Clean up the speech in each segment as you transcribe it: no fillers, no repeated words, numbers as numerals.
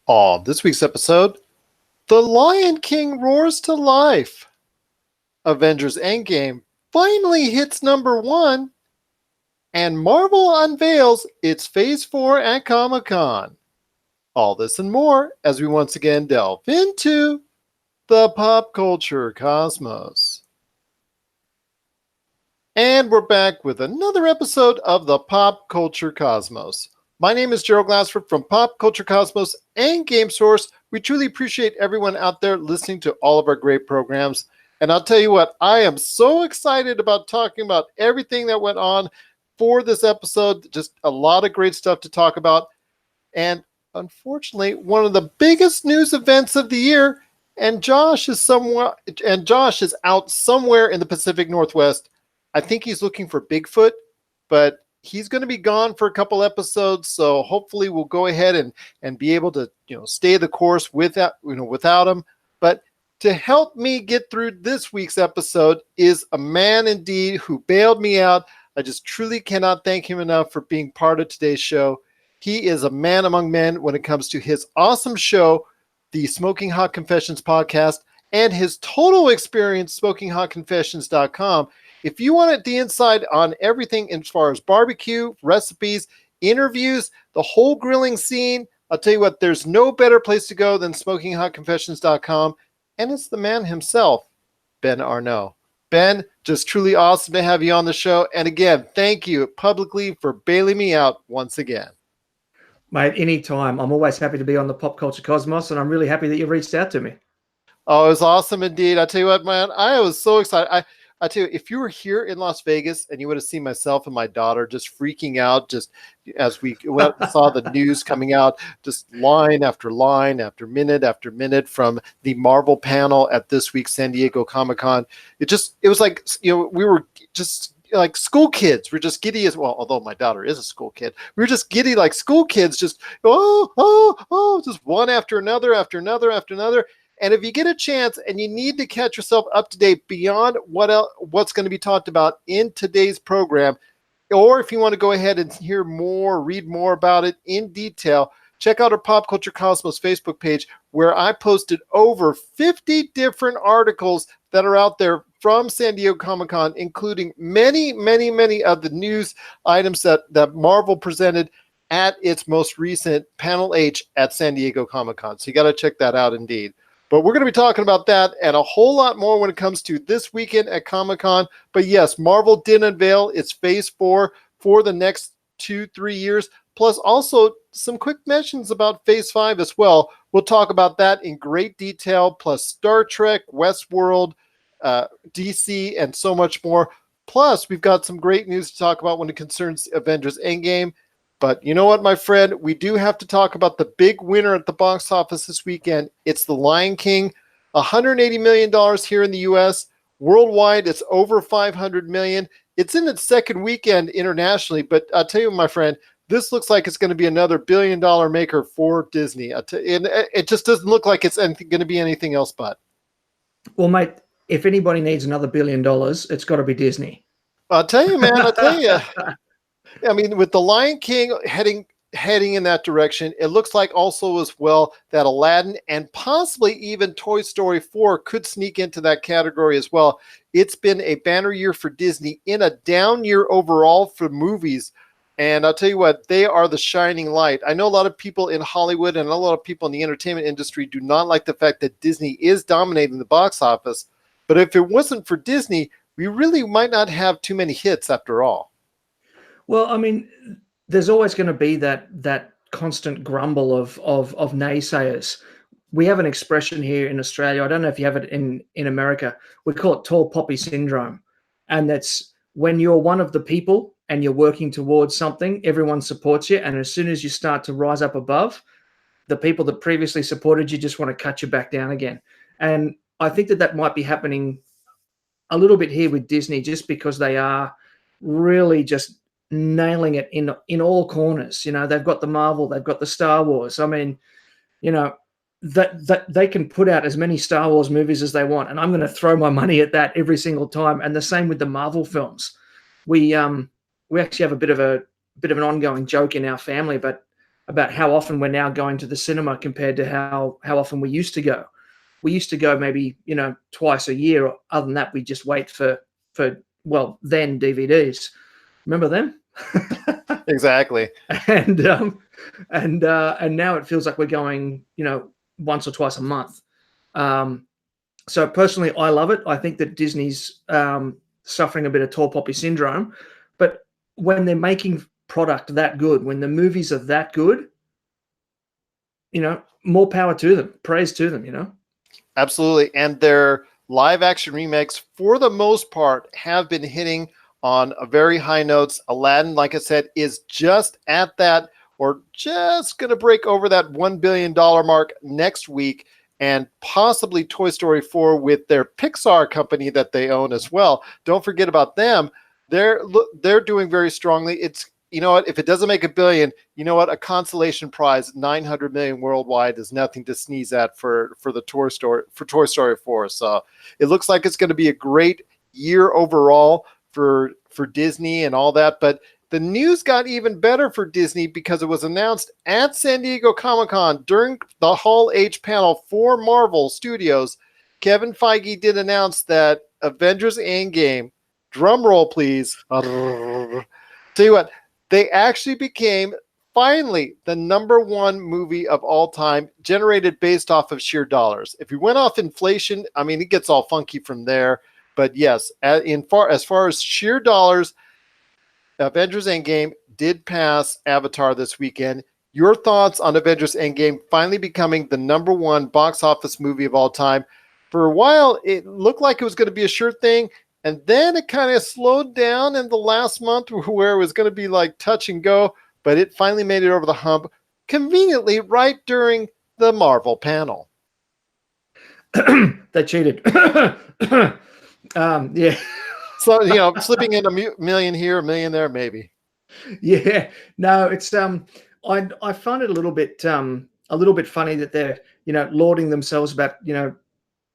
On this week's episode, The Lion King roars to life. Avengers Endgame finally hits number 1. And Marvel unveils its Phase 4 at Comic-Con. All this and more as we once again delve into the pop culture cosmos. And we're back with another episode of the Pop Culture Cosmos. My name is Gerald Glassford from Pop Culture Cosmos and Game Source. We truly appreciate everyone out there listening to all of our great programs. And I'll tell you what, I am so excited about talking about everything that went on for this episode. Just a lot of great stuff to talk about. And unfortunately, one of the biggest news events of the year, and Josh is out somewhere in the Pacific Northwest. I think he's looking for Bigfoot, but he's going to be gone for a couple episodes, so hopefully we'll go ahead and be able to stay the course without him. But to help me get through this week's episode is a man indeed who bailed me out. I just truly cannot thank him enough for being part of today's show. He is a man among men when it comes to his awesome show, the Smoking Hot Confessions podcast, and his total experience, SmokingHotConfessions.com. If you wanted the inside on everything as far as barbecue, recipes, interviews, the whole grilling scene, I'll tell you what, there's no better place to go than SmokingHotConfessions.com. And it's the man himself, Ben Arnault. Ben, just truly awesome to have you on the show. And again, thank you publicly for bailing me out once again. Mate, anytime. I'm always happy to be on the Pop Culture Cosmos, and I'm really happy that you reached out to me. Oh, it was awesome indeed. I tell you what, man, I was so excited. I tell you, if you were here in Las Vegas and you would have seen myself and my daughter just freaking out, just as we saw the news coming out, just line after line after minute from the Marvel panel at this week's San Diego Comic-Con. It was like, we were just like school kids. We're just giddy as well, although my daughter is a school kid. We were just giddy like school kids, just just one after another. And if you get a chance and you need to catch yourself up to date beyond what's going to be talked about in today's program, or if you want to go ahead and hear more, read more about it in detail, check out our Pop Culture Cosmos Facebook page, where I posted over 50 different articles that are out there from San Diego Comic-Con, including many, many, many of the news items that Marvel presented at its most recent Panel H at San Diego Comic-Con. So you got to check that out indeed. But we're going to be talking about that and a whole lot more when it comes to this weekend at Comic-Con. But yes, Marvel did unveil its Phase 4 for the next 2-3 years, plus also some quick mentions about Phase 5 as well. We'll talk about that in great detail, plus Star Trek, Westworld, DC, and so much more. Plus, we've got some great news to talk about when it concerns Avengers Endgame. But you know what, my friend? We do have to talk about the big winner at the box office this weekend. It's The Lion King, $180 million here in the U.S. Worldwide, it's over $500 million. It's in its second weekend internationally, but I'll tell you, my friend, this looks like it's going to be another billion-dollar maker for Disney. And it just doesn't look like it's going to be anything else but. Well, mate, if anybody needs another $1 billion, it's got to be Disney. I'll tell you, man, I mean, with The Lion King heading in that direction, it looks like also as well that Aladdin and possibly even Toy Story 4 could sneak into that category as well. It's been a banner year for Disney in a down year overall for movies. And I'll tell you what, they are the shining light. I know a lot of people in Hollywood and a lot of people in the entertainment industry do not like the fact that Disney is dominating the box office. But if it wasn't for Disney, we really might not have too many hits after all. Well, I mean, there's always going to be that constant grumble of naysayers. We have an expression here in Australia. I don't know if you have it in America. We call it tall poppy syndrome. And that's when you're one of the people and you're working towards something, everyone supports you. And as soon as you start to rise up above, the people that previously supported you just want to cut you back down again. And I think that might be happening a little bit here with Disney, just because they are really just nailing it in all corners. They've got the Marvel, they've got the Star Wars. I mean, that they can put out as many Star Wars movies as they want, and I'm going to throw my money at that every single time. And the same with the Marvel films. We actually have a bit of an ongoing joke in our family, but about how often we're now going to the cinema compared to how often we used to go. We used to go maybe, twice a year. Other than that, we just wait for well, then DVDs. Remember them? Exactly. and and now it feels like we're going, once or twice a month. So personally, I love it. I think that Disney's suffering a bit of tall poppy syndrome, but when they're making product that good, when the movies are that good, more power to them, praise to them. Absolutely. And their live action remakes, for the most part, have been hitting on a very high notes. Aladdin, like I said, is just at that, or just going to break over that $1 billion mark next week, and possibly Toy Story 4 with their Pixar company that they own as well. Don't forget about them. They're doing very strongly. It's, you know what, if it doesn't make $1 billion, you know what, a consolation prize, $900 million worldwide, is nothing to sneeze at for the Toy Story 4. So it looks like it's going to be a great year overall for Disney and all that. But the news got even better for Disney because it was announced at San Diego Comic-Con during the Hall H panel for Marvel Studios. Kevin Feige did announce that Avengers Endgame, drum roll please, tell you what, they actually became finally the #1 movie of all time, generated based off of sheer dollars. If you went off inflation, I mean, it gets all funky from there. But yes, as far as sheer dollars, Avengers Endgame did pass Avatar this weekend. Your thoughts on Avengers Endgame finally becoming the #1 box office movie of all time? For a while, it looked like it was going to be a sure thing, and then it kind of slowed down in the last month where it was going to be like touch and go, but it finally made it over the hump conveniently right during the Marvel panel. They cheated. Yeah. So, slipping in a million here, a million there, maybe. Yeah. No, it's I find it a little bit funny that they're, lauding themselves about,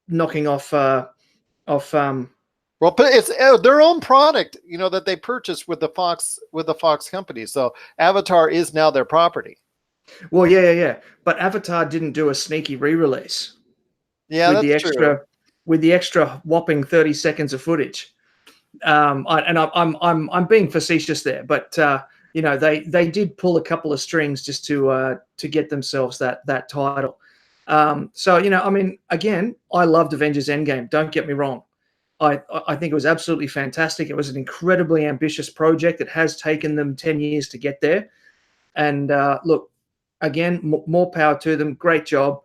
knocking off Well, but it's their own product, that they purchased with the Fox company. So Avatar is now their property. Well, yeah. But Avatar didn't do a sneaky re-release. Yeah, with that's true. With the extra whopping 30 seconds of footage. I'm being facetious there, but they did pull a couple of strings just to get themselves that title. So I mean, again, I loved Avengers Endgame. Don't get me wrong. I think it was absolutely fantastic. It was an incredibly ambitious project. It has taken them 10 years to get there. And look, again, more power to them. Great job.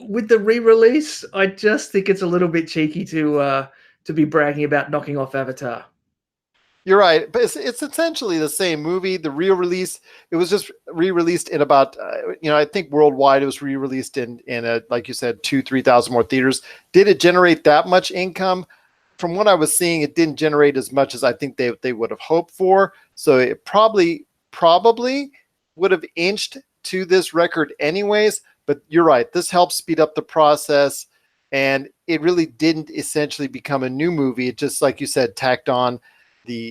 With the re-release, I just think it's a little bit cheeky to be bragging about knocking off Avatar. You're right, but it's essentially the same movie. The re-release, it was just re-released in about, I think worldwide it was re-released in a, like you said, 2,000-3,000 more theaters. Did it generate that much income? From what I was seeing, it didn't generate as much as I think they would have hoped for. So it probably would have inched to this record anyways. But you're right, this helps speed up the process, and it really didn't essentially become a new movie. It just, like you said, tacked on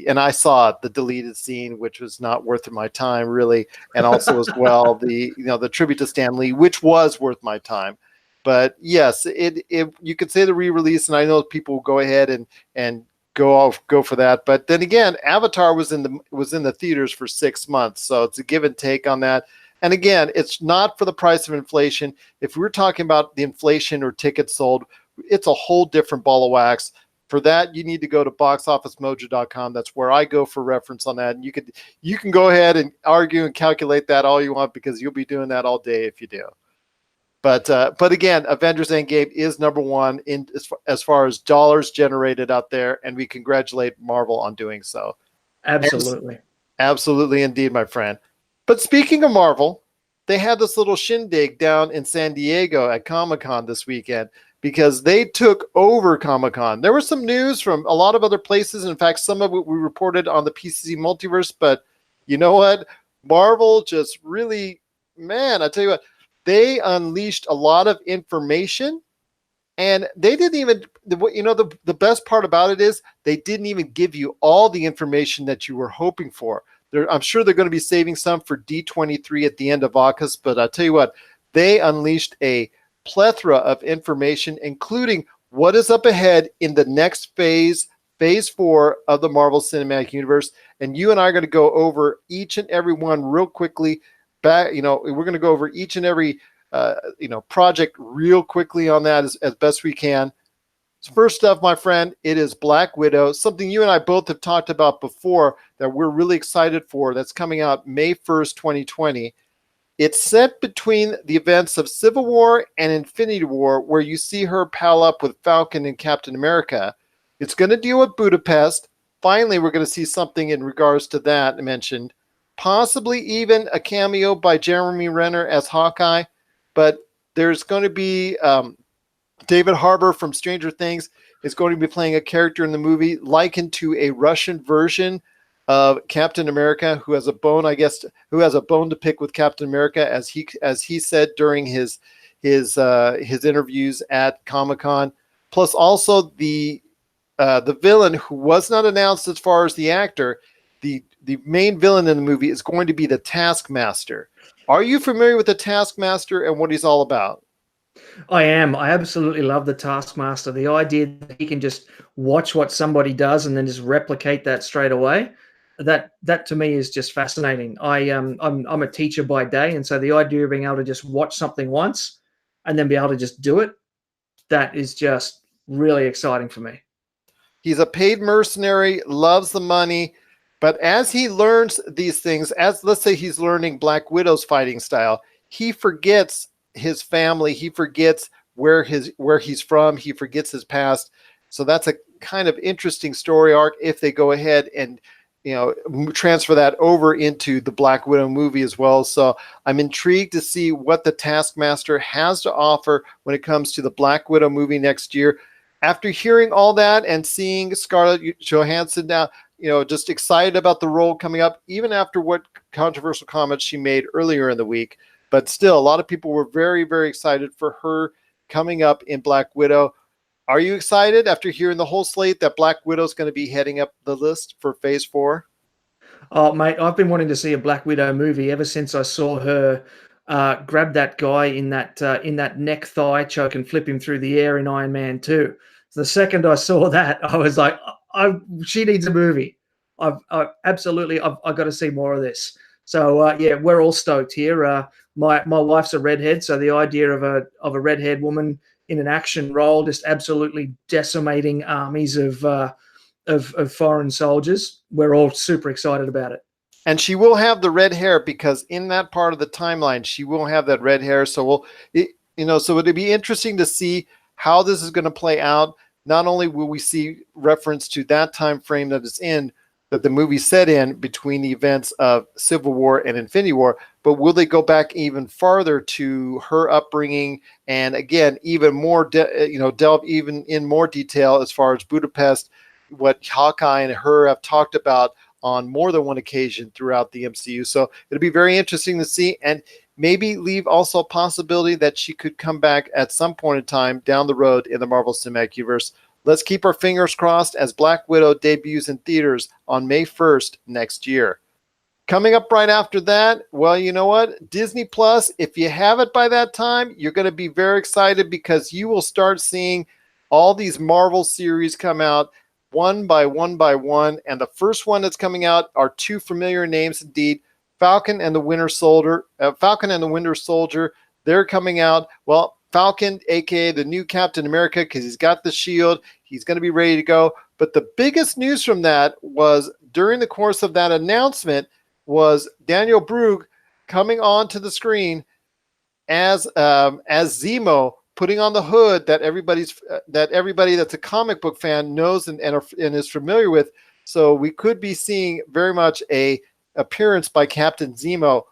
and I saw the deleted scene, which was not worth my time really, and also as well the tribute to Stan Lee, which was worth my time. But yes, it you could say the re-release, and I know people will go ahead and go for that. But then again, Avatar was in the theaters for 6 months, so it's a give and take on that. And again, it's not for the price of inflation. If we're talking about the inflation or tickets sold, it's a whole different ball of wax. For that, you need to go to boxofficemojo.com. That's where I go for reference on that. And you can go ahead and argue and calculate that all you want, because you'll be doing that all day if you do. But again, Avengers Endgame is #1 as far as dollars generated out there, and we congratulate Marvel on doing so. Absolutely. Absolutely indeed, my friend. But speaking of Marvel, they had this little shindig down in San Diego at Comic-Con this weekend, because they took over Comic-Con. There was some news from a lot of other places. In fact, some of it we reported on the PCC Multiverse. But you know what? Marvel just really, man, I tell you what, they unleashed a lot of information. And they didn't even, the best part about it is they didn't even give you all the information that you were hoping for. I'm sure they're going to be saving some for D23 at the end of August, but I'll tell you what, they unleashed a plethora of information, including what is up ahead in the next phase 4 of the Marvel Cinematic Universe. And you and I are going to go over each and every one real quickly. We're going to go over each and every project real quickly on that as best we can. First up, my friend, it is Black Widow, something you and I both have talked about before that we're really excited for. That's coming out May 1st, 2020. It's set between the events of Civil War and Infinity War, where you see her pal up with Falcon and Captain America. It's going to deal with Budapest. Finally, we're going to see something in regards to that mentioned. Possibly even a cameo by Jeremy Renner as Hawkeye. But there's going to be David Harbour from Stranger Things is going to be playing a character in the movie likened to a Russian version of Captain America, who has a bone to pick with Captain America, as he said during his interviews at Comic-Con. Plus, also the villain, who was not announced as far as the actor, the main villain in the movie is going to be the Taskmaster. Are you familiar with the Taskmaster and what he's all about? I am. I absolutely love the Taskmaster. The idea that he can just watch what somebody does and then just replicate that straight away. That to me is just fascinating. I'm a teacher by day, and so the idea of being able to just watch something once and then be able to just do it, that is just really exciting for me. He's a paid mercenary, loves the money, but as he learns these things, as let's say he's learning Black Widow's fighting style, he forgets his family, he forgets where he's from, he forgets his past. So that's a kind of interesting story arc if they go ahead and transfer that over into the Black Widow movie as well. So I'm intrigued to see what the Taskmaster has to offer when it comes to the Black Widow movie next year. After hearing all that and seeing Scarlett Johansson now, just excited about the role coming up, even after what controversial comments she made earlier in the week. But still, a lot of people were very, very excited for her coming up in Black Widow. Are you excited after hearing the whole slate that Black Widow is going to be heading up the list for Phase 4? Oh, mate, I've been wanting to see a Black Widow movie ever since I saw her grab that guy in that neck thigh choke and flip him through the air in Iron Man 2. So the second I saw that, I was like, she needs a movie. I've got to see more of this. So yeah, we're all stoked here. My wife's a redhead, so the idea of a redhead woman in an action role, just absolutely decimating armies of foreign soldiers, we're all super excited about it. And she will have the red hair, because in that part of the timeline, she will have that red hair. So so it'd be interesting to see how this is going to play out. Not only will we see reference to that time frame that the movie set in between the events of Civil War and Infinity War, but will they go back even farther to her upbringing and again even more delve even in more detail as far as Budapest, what Hawkeye and her have talked about on more than one occasion throughout the MCU. So it'll be very interesting to see, and maybe leave also a possibility that she could come back at some point in time down the road in the Marvel Cinematic Universe. Let's keep our fingers crossed as Black Widow debuts in theaters on May 1st next year. Coming up right after that, well, you know what? Disney Plus, if you have it by that time, you're going to be very excited, because you will start seeing all these Marvel series come out one by one by one. And the first one that's coming out are two familiar names indeed, Falcon and the Winter Soldier. They're coming out. Well, Falcon, aka the new Captain America, because he's got the shield. He's going to be ready to go. But the biggest news from that was during the course of that announcement was Daniel Brühl coming onto the screen as Zemo, putting on the hood that everybody that's a comic book fan knows and is familiar with. So we could be seeing very much a appearance by Captain Zemo.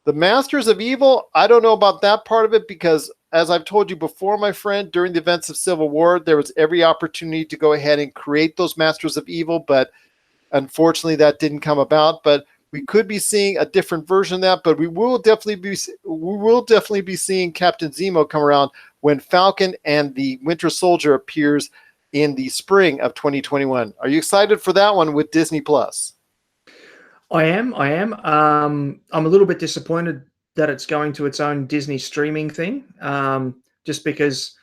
The Masters of Evil, I don't know about that part of it, because as I've told you before, my friend, during the events of Civil War, there was every opportunity to go ahead and create those Masters of Evil, but unfortunately that didn't come about. But we could be seeing a different version of that, but we will definitely be seeing Captain Zemo come around when Falcon and the Winter Soldier appears in the spring of 2021. Are you excited for that one with Disney Plus? I am. I am. I'm a little bit disappointed that it's going to its own Disney streaming thing, just because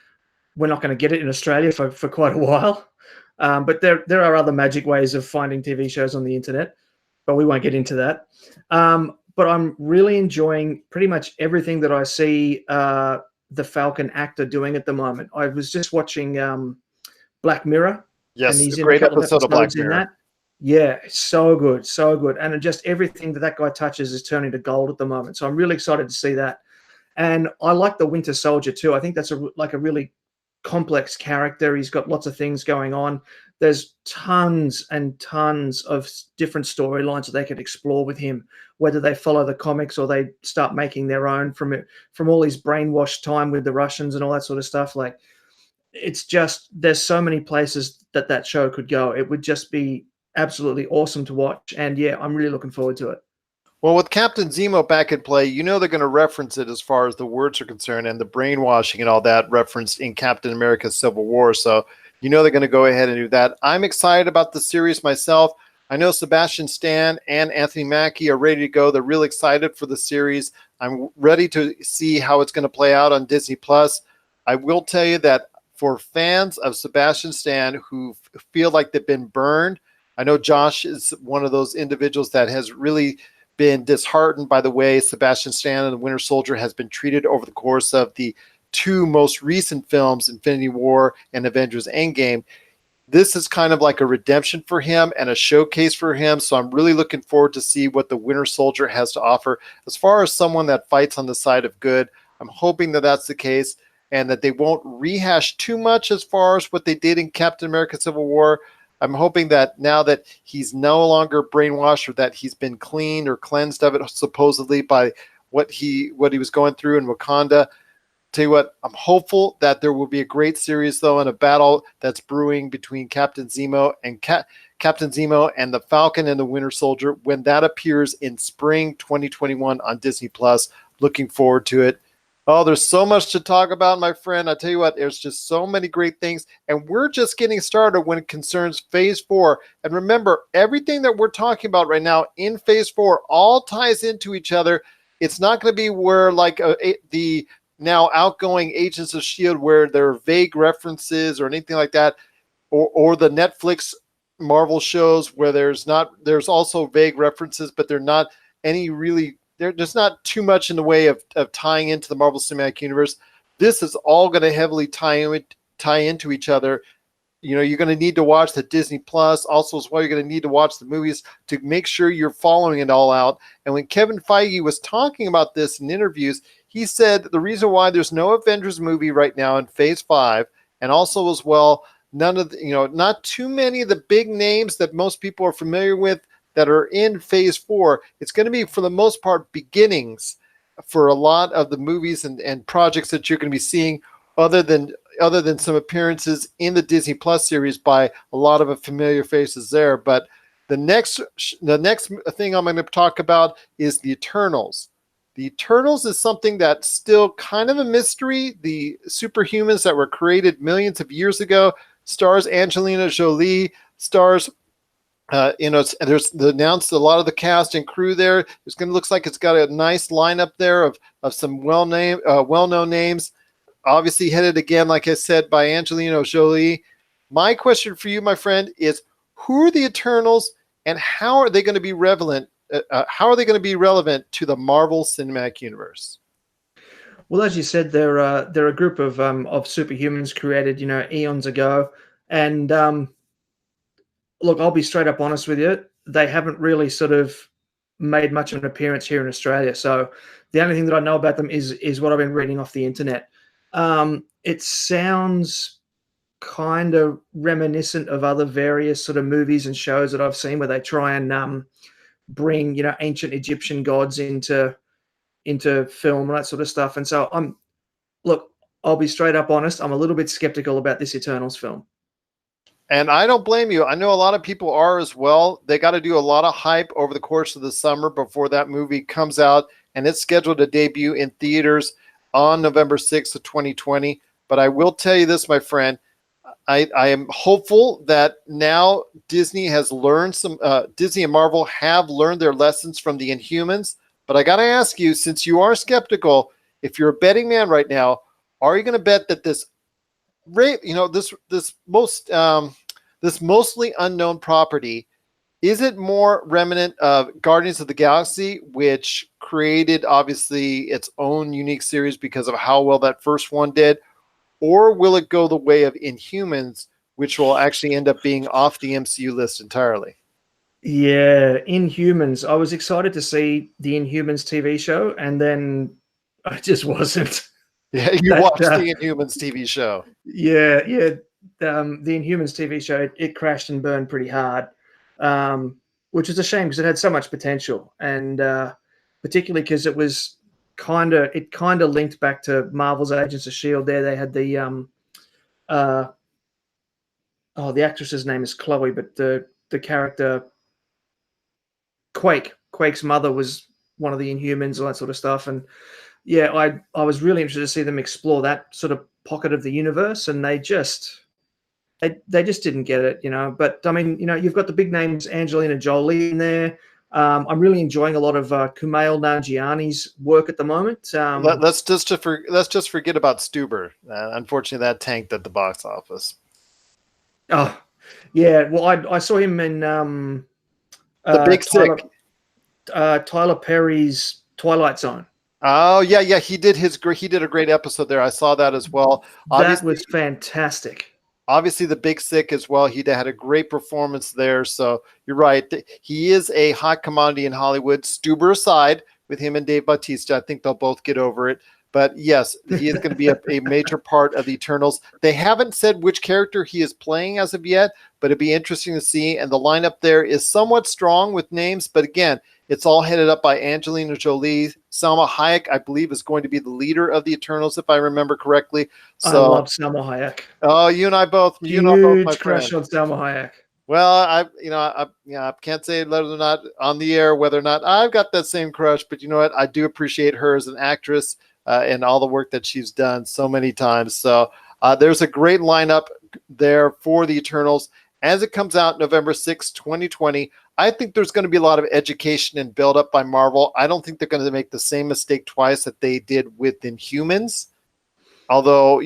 we're not going to get it in Australia for quite a while. But there are other magic ways of finding TV shows on the internet, but we won't get into that. But I'm really enjoying pretty much everything that I see the Falcon actor doing at the moment. I was just watching Black Mirror, and Yes, a he's in a great couple of episode of Black episodes in Mirror. that. Yeah, so good, so good. And just everything that guy touches is turning to gold at the moment. So I'm really excited to see that. And I like the Winter Soldier too. I think that's like a really complex character. He's got lots of things going on. There's tons and tons of different storylines that they could explore with him, whether they follow the comics or they start making their own from it, from all his brainwashed time with the Russians and all that sort of stuff. Like, it's just, there's so many places that show could go. It would just be absolutely awesome to watch. And yeah, I'm really looking forward to it. Well, with Captain Zemo back in play, they're going to reference it as far as the words are concerned, and the brainwashing and all that referenced in Captain America Civil War. So, they're going to go ahead and do that. I'm excited about the series myself. I know Sebastian Stan and Anthony Mackie are ready to go. They're really excited for the series. I'm ready to see how it's going to play out on Disney Plus. I will tell you that for fans of Sebastian Stan who feel like they've been burned, I know Josh is one of those individuals that has really been disheartened by the way Sebastian Stan and the Winter Soldier has been treated over the course of the two most recent films, Infinity War and Avengers Endgame. This is kind of like a redemption for him and a showcase for him. So I'm really looking forward to see what the Winter Soldier has to offer. As far as someone that fights on the side of good, I'm hoping that that's the case and that they won't rehash too much as far as what they did in Captain America Civil War. I'm hoping that now that he's no longer brainwashed or that he's been cleaned or cleansed of it supposedly by what he was going through in Wakanda. Tell you what, I'm hopeful that there will be a great series though, and a battle that's brewing between Captain Zemo and Captain Zemo and the Falcon and the Winter Soldier when that appears in spring 2021 on Disney Plus. Looking forward to it. Oh, there's so much to talk about, my friend. I tell you what, there's just so many great things. And we're just getting started when it concerns Phase 4. And remember, everything that we're talking about right now in Phase 4 all ties into each other. It's not going to be where like the now outgoing Agents of S.H.I.E.L.D. where there are vague references or anything like that, or the Netflix Marvel shows where there's also vague references, but they're not any really... There's not too much in the way of tying into the Marvel Cinematic Universe. This is all going to heavily tie into each other. You're going to need to watch the Disney Plus. Also, as well, you're going to need to watch the movies to make sure you're following it all out. And when Kevin Feige was talking about this in interviews, he said the reason why there's no Avengers movie right now in Phase 5, and also as well, none of the, not too many of the big names that most people are familiar with that are in Phase 4, it's going to be, for the most part, beginnings for a lot of the movies and projects that you're going to be seeing, other than some appearances in the Disney Plus series by a lot of familiar faces there. But the next thing I'm going to talk about is the Eternals. The Eternals is something that's still kind of a mystery. The superhumans that were created millions of years ago, stars Angelina Jolie, stars... there's announced a lot of the cast and crew there. Looks like it's got a nice lineup there of some well-known names. Obviously headed again, like I said, by Angelina Jolie. My question for you, my friend, is who are the Eternals and how are they going to be relevant? How are they going to be relevant to the Marvel Cinematic Universe? Well, as you said, they're a group of superhumans created, eons ago, and look, I'll be straight up honest with you. They haven't really sort of made much of an appearance here in Australia. So the only thing that I know about them is what I've been reading off the internet. It sounds kind of reminiscent of other various sort of movies and shows that I've seen where they try and bring, ancient Egyptian gods into film and that sort of stuff. And so I'll be straight up honest. I'm a little bit skeptical about this Eternals film. And I don't blame you. I know a lot of people are as well. They got to do a lot of hype over the course of the summer before that movie comes out, and it's scheduled to debut in theaters on November 6th of 2020. But I will tell you this, my friend, I am hopeful that now Disney has learned Disney and Marvel have learned their lessons from the Inhumans. But I got to ask you, since you are skeptical, if you're a betting man right now, are you going to bet that this this mostly unknown property, is it more remnant of Guardians of the Galaxy, which created obviously its own unique series because of how well that first one did, or will it go the way of Inhumans, which will actually end up being off the MCU list entirely? Yeah, Inhumans. I was excited to see the Inhumans TV show, and then I just wasn't. Yeah, you watched the Inhumans TV show. Yeah. The Inhumans TV show, it crashed and burned pretty hard, which is a shame because it had so much potential, and particularly because it kind of linked back to Marvel's Agents of Shield. There, they had the the actress's name is Chloe, but the character Quake's mother was one of the Inhumans, all that sort of stuff, and yeah, I was really interested to see them explore that sort of pocket of the universe, and they just didn't get it, But I mean, you've got the big names, Angelina Jolie in there. I'm really enjoying a lot of Kumail Nanjiani's work at the moment. Let's just forget about Stuber. Unfortunately, that tanked at the box office. Oh, yeah. Well, I saw him in The Big Sick. Tyler Perry's Twilight Zone. Oh yeah, he did a great episode there. I saw that as well. That was fantastic. Obviously, The Big Sick as well. He had a great performance there. So you're right. He is a hot commodity in Hollywood. Stuber aside, with him and Dave Bautista, I think they'll both get over it. But yes, he is going to be a major part of the Eternals. They haven't said which character he is playing as of yet, but it'd be interesting to see. And the lineup there is somewhat strong with names, but again, it's all headed up by Angelina Jolie. Salma Hayek, I believe, is going to be the leader of the Eternals, if I remember correctly. So, I love Salma Hayek. Oh, you and I both. Huge crush on Salma Hayek. Well, I can't say whether or not on the air whether or not I've got that same crush, but you know what? I do appreciate her as an actress and all the work that she's done so many times. So there's a great lineup there for the Eternals as it comes out November 6, 2020. I think there's going to be a lot of education and build up by Marvel. I don't think they're going to make the same mistake twice that they did with Inhumans. Although,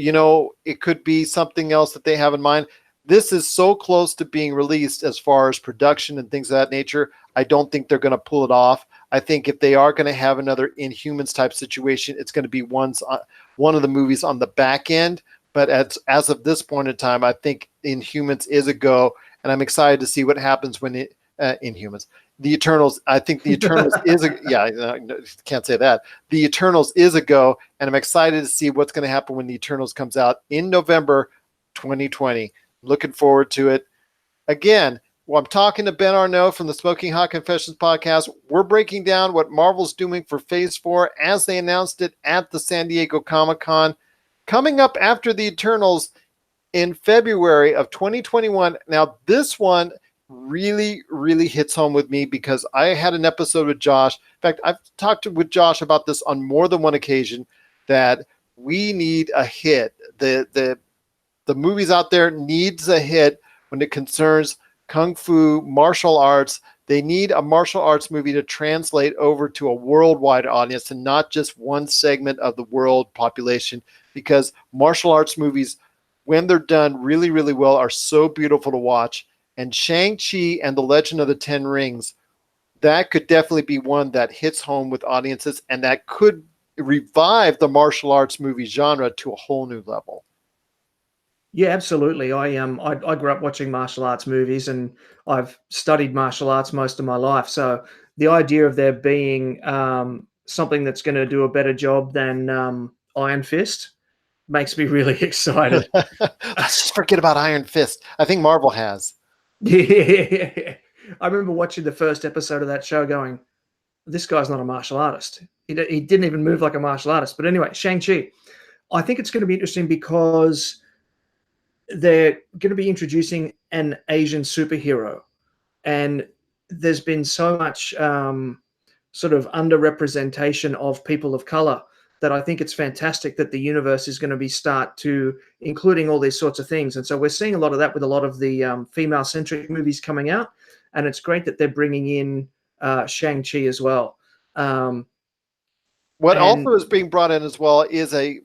it could be something else that they have in mind. This is so close to being released as far as production and things of that nature. I don't think they're going to pull it off. I think if they are going to have another Inhumans type situation, it's going to be one of the movies on the back end. But as of this point in time, I think Inhumans is a go, and I'm excited to see what happens when Inhumans. The Eternals, I think the Eternals is can't say that. The Eternals is a go, and I'm excited to see what's going to happen when the Eternals comes out in November 2020. Looking forward to it. Again, I'm talking to Ben Arnault from the Smoking Hot Confessions podcast. We're breaking down what Marvel's doing for Phase 4 as they announced it at the San Diego Comic-Con. Coming up after the Eternals in February of 2021. Now, this one really, really hits home with me because I had an episode with Josh. In fact, I've talked with Josh about this on more than one occasion, that we need a hit. The movies out there needs a hit when it concerns Kung Fu, martial arts. They need a martial arts movie to translate over to a worldwide audience and not just one segment of the world population, because martial arts movies, when they're done really, really well, are so beautiful to watch. And Shang-Chi and the Legend of the Ten Rings, that could definitely be one that hits home with audiences, and that could revive the martial arts movie genre to a whole new level. Yeah, absolutely. I grew up watching martial arts movies, and I've studied martial arts most of my life. So the idea of there being something that's going to do a better job than Iron Fist makes me really excited. Let's just forget about Iron Fist. I think Marvel has. Yeah, I remember watching the first episode of that show going, this guy's not a martial artist. He didn't even move like a martial artist. But anyway, Shang-Chi. I think it's going to be interesting because they're going to be introducing an Asian superhero. And there's been so much sort of underrepresentation of people of color that I think it's fantastic that the universe is going to be start to including all these sorts of things. And so we're seeing a lot of that with a lot of the female-centric movies coming out, and it's great that they're bringing in Shang-Chi as well. What And also is being brought in as well is a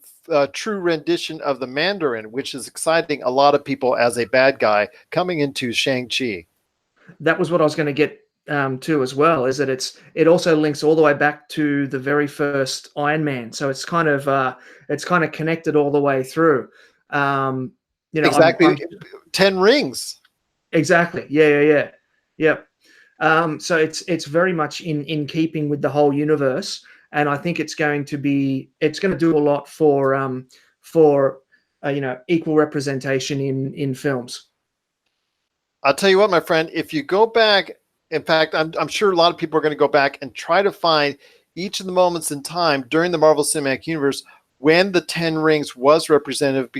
true rendition of the Mandarin, which is exciting a lot of people as a bad guy coming into Shang-Chi. that was what I was going to get to as well, is that it also links all the way back to the very first Iron Man. So it's kind of connected all the way through. Exactly. I'm 10 rings. exactly. Yeah. So it's very much in keeping with the whole universe, and I think it's going to do a lot for equal representation in films. I'll tell you what, my friend, if you go back, in fact, I'm sure a lot of people are going to go back and try to find each of the moments in time during the Marvel Cinematic Universe when the 10 rings was represented,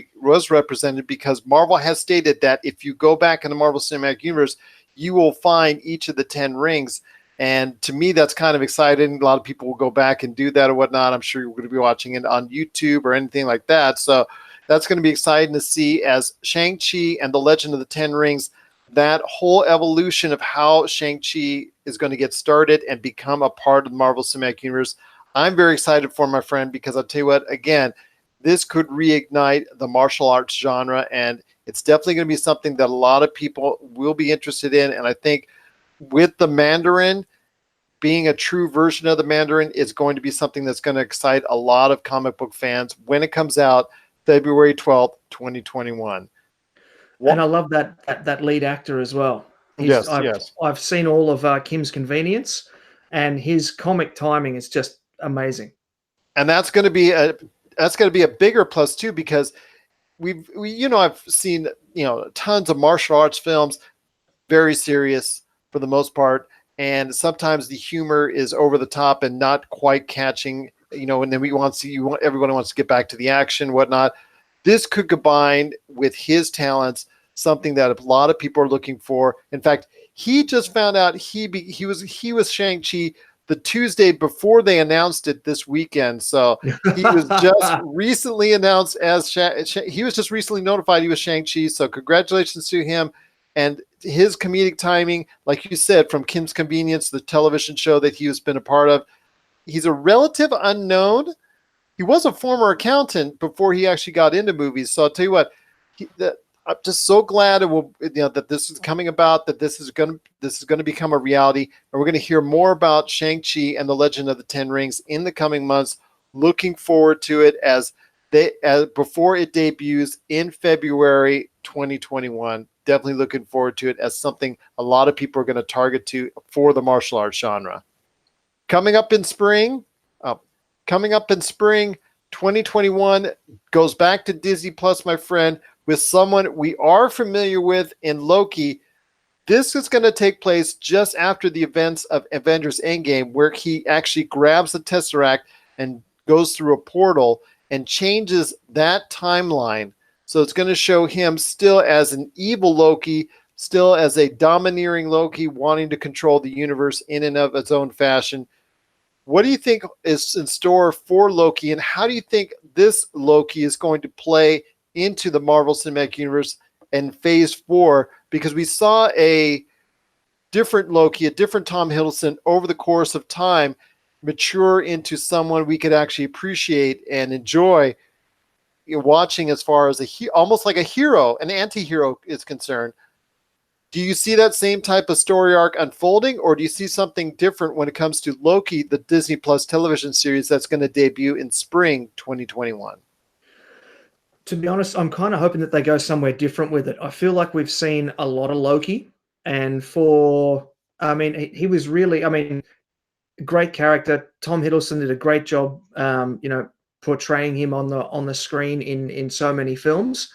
because Marvel has stated that if you go back in the Marvel Cinematic Universe, you will find each of the 10 rings. And to me, that's kind of exciting. A lot of people will go back and do that or whatnot. I'm sure you're going to be watching it on YouTube or anything like that. So that's going to be exciting to see as Shang-Chi and the Legend of the Ten Rings, that whole evolution of how Shang-Chi is going to get started and become a part of the Marvel Cinematic Universe. I'm very excited for, my friend, because I'll tell you what, again, this could reignite the martial arts genre, and it's definitely going to be something that a lot of people will be interested in. And I think with the Mandarin being a true version of the Mandarin, is going to be something that's going to excite a lot of comic book fans when it comes out February 12th, 2021. And I love that lead actor as well. Yes. I've seen all of Kim's Convenience, and his comic timing is just amazing. And that's going to be a bigger plus too, because I've seen tons of martial arts films, very serious for the most part, and sometimes the humor is over the top and not quite catching. And then everybody wants to get back to the action, whatnot. This could combine with his talents, something that a lot of people are looking for. In fact, he just found out he was Shang-Chi the Tuesday before they announced it this weekend. So he was just recently announced as he was just recently notified he was Shang-Chi. So congratulations to him. And his comedic timing, like you said, from Kim's Convenience, the television show that he has been a part of, he's a relative unknown. He was a former accountant before he actually got into movies. So I'll tell you what, I'm just so glad that this is coming about, that this is going to become a reality, and we're going to hear more about Shang-Chi and the Legend of the Ten Rings in the coming months. Looking forward to it as before it debuts in February 2021. Definitely looking forward to it as something a lot of people are going to target to for the martial arts genre. Coming up in spring, 2021 goes back to Disney Plus, my friend, with someone we are familiar with in Loki. This is going to take place just after the events of Avengers Endgame, where he actually grabs the Tesseract and goes through a portal and changes that timeline. So it's going to show him still as an evil Loki, still as a domineering Loki, wanting to control the universe in and of its own fashion. What do you think is in store for Loki, and how do you think this Loki is going to play into the Marvel Cinematic Universe in Phase 4? Because we saw a different Loki, a different Tom Hiddleston over the course of time mature into someone we could actually appreciate and enjoy watching, as far as almost like a hero, an anti-hero is concerned. Do you see that same type of story arc unfolding, or do you see something different when it comes to Loki, the Disney Plus television series that's going to debut in spring 2021? To be honest, I'm kind of hoping that they go somewhere different with it. I feel like we've seen a lot of Loki, and he was really, great character. Tom Hiddleston did a great job, portraying him on the screen in so many films.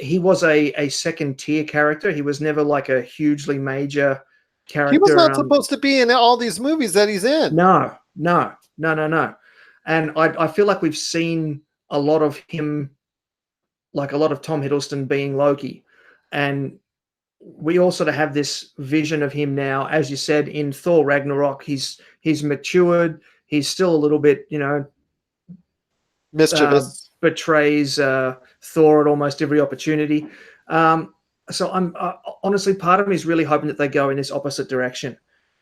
He was a second tier character. He was never like a hugely major character. He was not supposed to be in all these movies that he's in. No. And I feel like we've seen a lot of him, like a lot of Tom Hiddleston being Loki. And we all sort of have this vision of him now, as you said, in Thor Ragnarok. He's matured. he's still a little bit, Mischievous. betrays Thor at almost every opportunity. So I'm honestly, part of me is really hoping that they go in this opposite direction,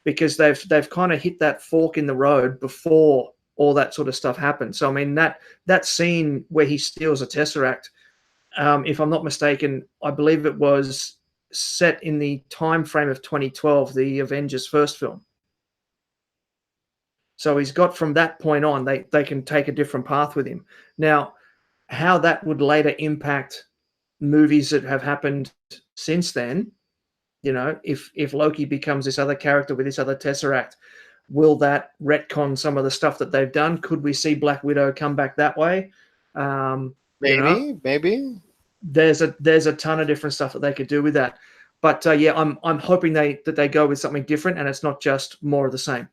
because they've kind of hit that fork in the road before all that sort of stuff happened. So I mean, that scene where he steals a Tesseract, if I'm not mistaken, I believe it was set in the time frame of 2012, the Avengers first film. So he's got, from that point on, they can take a different path with him. Now, how that would later impact movies that have happened since then, if Loki becomes this other character with this other Tesseract, will that retcon some of the stuff that they've done? Could we see Black Widow come back that way? Maybe. There's a ton of different stuff that they could do with that. But yeah, I'm hoping that they go with something different, and it's not just more of the same.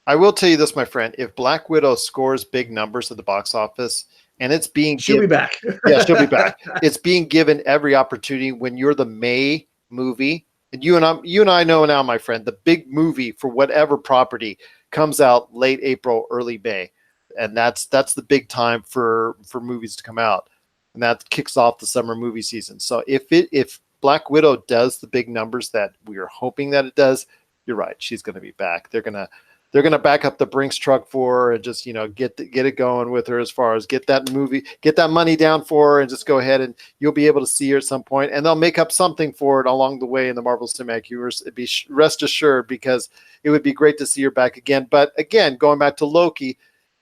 I will tell you this, my friend. If Black Widow scores big numbers at the box office, and it's being she'll be back. Yeah, she'll be back. It's being given every opportunity. When you're the May movie, and you and I know now, my friend, the big movie for whatever property comes out late April, early May, and that's the big time for movies to come out, and that kicks off the summer movie season. So if Black Widow does the big numbers that we are hoping that it does, you're right. She's going to be back. They're going to back up the Brinks truck for her and just, get it going with her, as far as get that money down for her, and just go ahead, and you'll be able to see her at some point, and they'll make up something for it along the way in the Marvel Cinematic Universe. Rest assured, because it would be great to see her back again. But again, going back to Loki,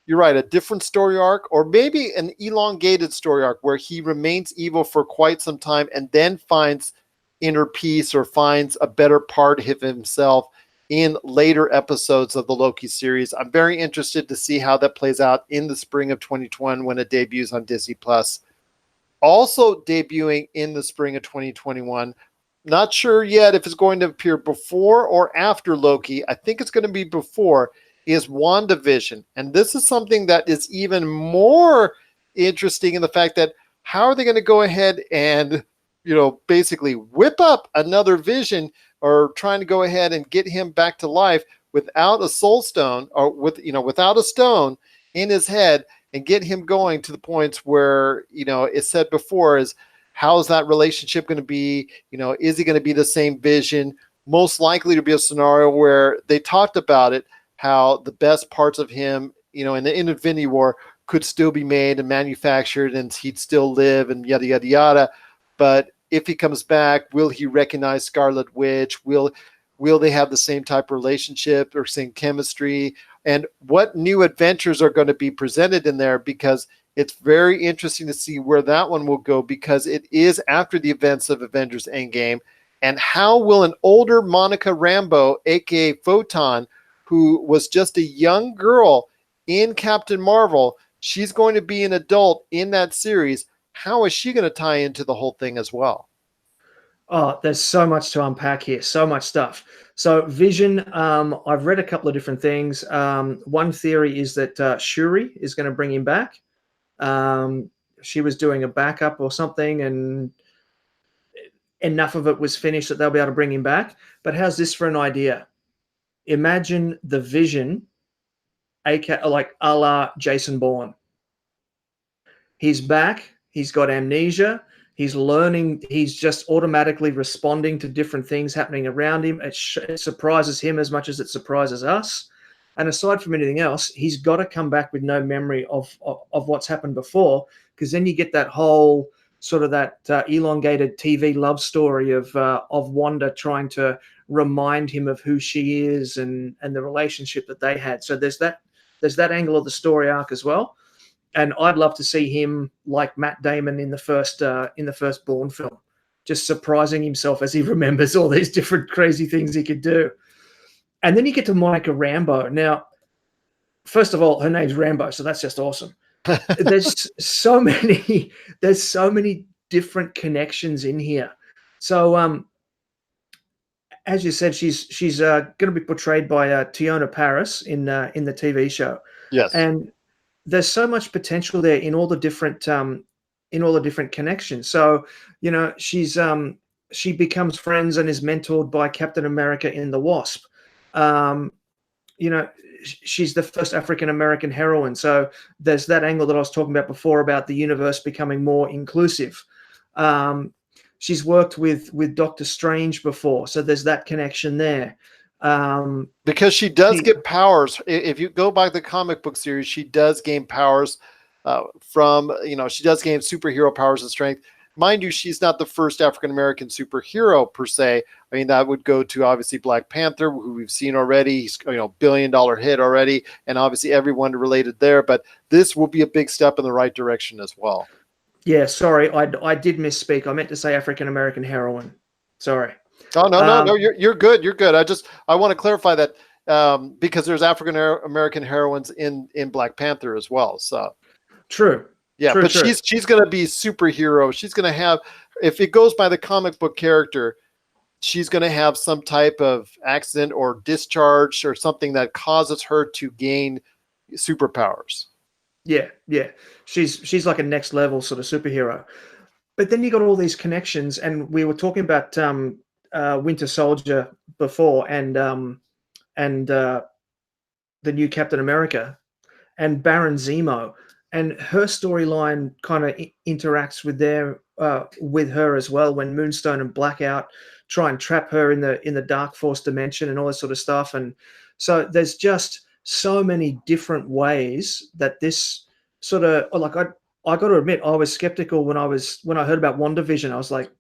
you're right, a different story arc, or maybe an elongated story arc where he remains evil for quite some time and then finds inner peace, or finds a better part of himself in later episodes of the Loki series. I'm very interested to see how that plays out in the spring of 2021 when it debuts on Disney Plus. Also debuting in the spring of 2021, not sure yet if it's going to appear before or after Loki. I think it's going to be before, is WandaVision. And this is something that is even more interesting in the fact that how are they going to go ahead and, basically whip up another Vision, or trying to go ahead and get him back to life without a soul stone, or without a stone in his head, and get him going to the points where, it's said before, is how's that relationship going to be? Is he going to be the same Vision? Most likely to be a scenario where they talked about it, how the best parts of him, in the Infinity War could still be made and manufactured, and he'd still live, and yada, yada, yada. But if he comes back, will he recognize Scarlet Witch? Will they have the same type of relationship or same chemistry? And what new adventures are going to be presented in there? Because it's very interesting to see where that one will go, because it is after the events of Avengers Endgame. And how will an older Monica Rambeau, aka Photon, who was just a young girl in Captain Marvel, she's going to be an adult in that series. How is she going to tie into the whole thing as well? Oh, there's so much to unpack here, so much stuff. So Vision, I've read a couple of different things. One theory is that Shuri is going to bring him back. She was doing a backup or something, and enough of it was finished that they'll be able to bring him back. But how's this for an idea? Imagine the Vision, like a la Jason Bourne. He's back. He's got amnesia. He's learning. He's just automatically responding to different things happening around him. It surprises him as much as it surprises us. And aside from anything else, he's got to come back with no memory of what's happened before, because then you get that whole sort of that elongated TV love story of Wanda trying to remind him of who she is and the relationship that they had. So there's that angle of the story arc as well. And I'd love to see him like Matt Damon in the first Bourne film, just surprising himself as he remembers all these different crazy things he could do. And then you get to Monica Rambeau. Now, first of all, her name's Rambeau, so that's just awesome. There's so many different connections in here. So, as you said, she's going to be portrayed by Teyonah Parris in the TV show. Yes, and there's so much potential there in all the different connections. So, she becomes friends and is mentored by Captain America in the Wasp. she's the first African American heroine. So there's that angle that I was talking about before about the universe becoming more inclusive. She's worked with Doctor Strange before, so there's that connection there. Because she does get powers. If you go by the comic book series, she does gain powers from, she does gain superhero powers and strength. Mind you, she's not the first African-American superhero per se. I mean, that would go to obviously Black Panther, who we've seen already. He's, billion-dollar hit already, and obviously everyone related there. But this will be a big step in the right direction as well. Yeah, sorry, I did misspeak. I meant to say African-American heroine. Sorry. Oh, no, you're good. You're good. I want to clarify that because there's African-American heroines in Black Panther as well. So true. Yeah, true, but true. she's going to be superhero. She's going to have, if it goes by the comic book character, she's going to have some type of accident or discharge or something that causes her to gain superpowers. Yeah. She's like a next level sort of superhero. But then you got all these connections, and we were talking about Winter Soldier before, and the new Captain America, and Baron Zemo. And her storyline kind of interacts with her as well, when Moonstone and Blackout try and trap her in the Dark Force dimension and all this sort of stuff. And so there's just so many different ways that this sort of, like, I got to admit, I was skeptical when I heard about WandaVision. I was like,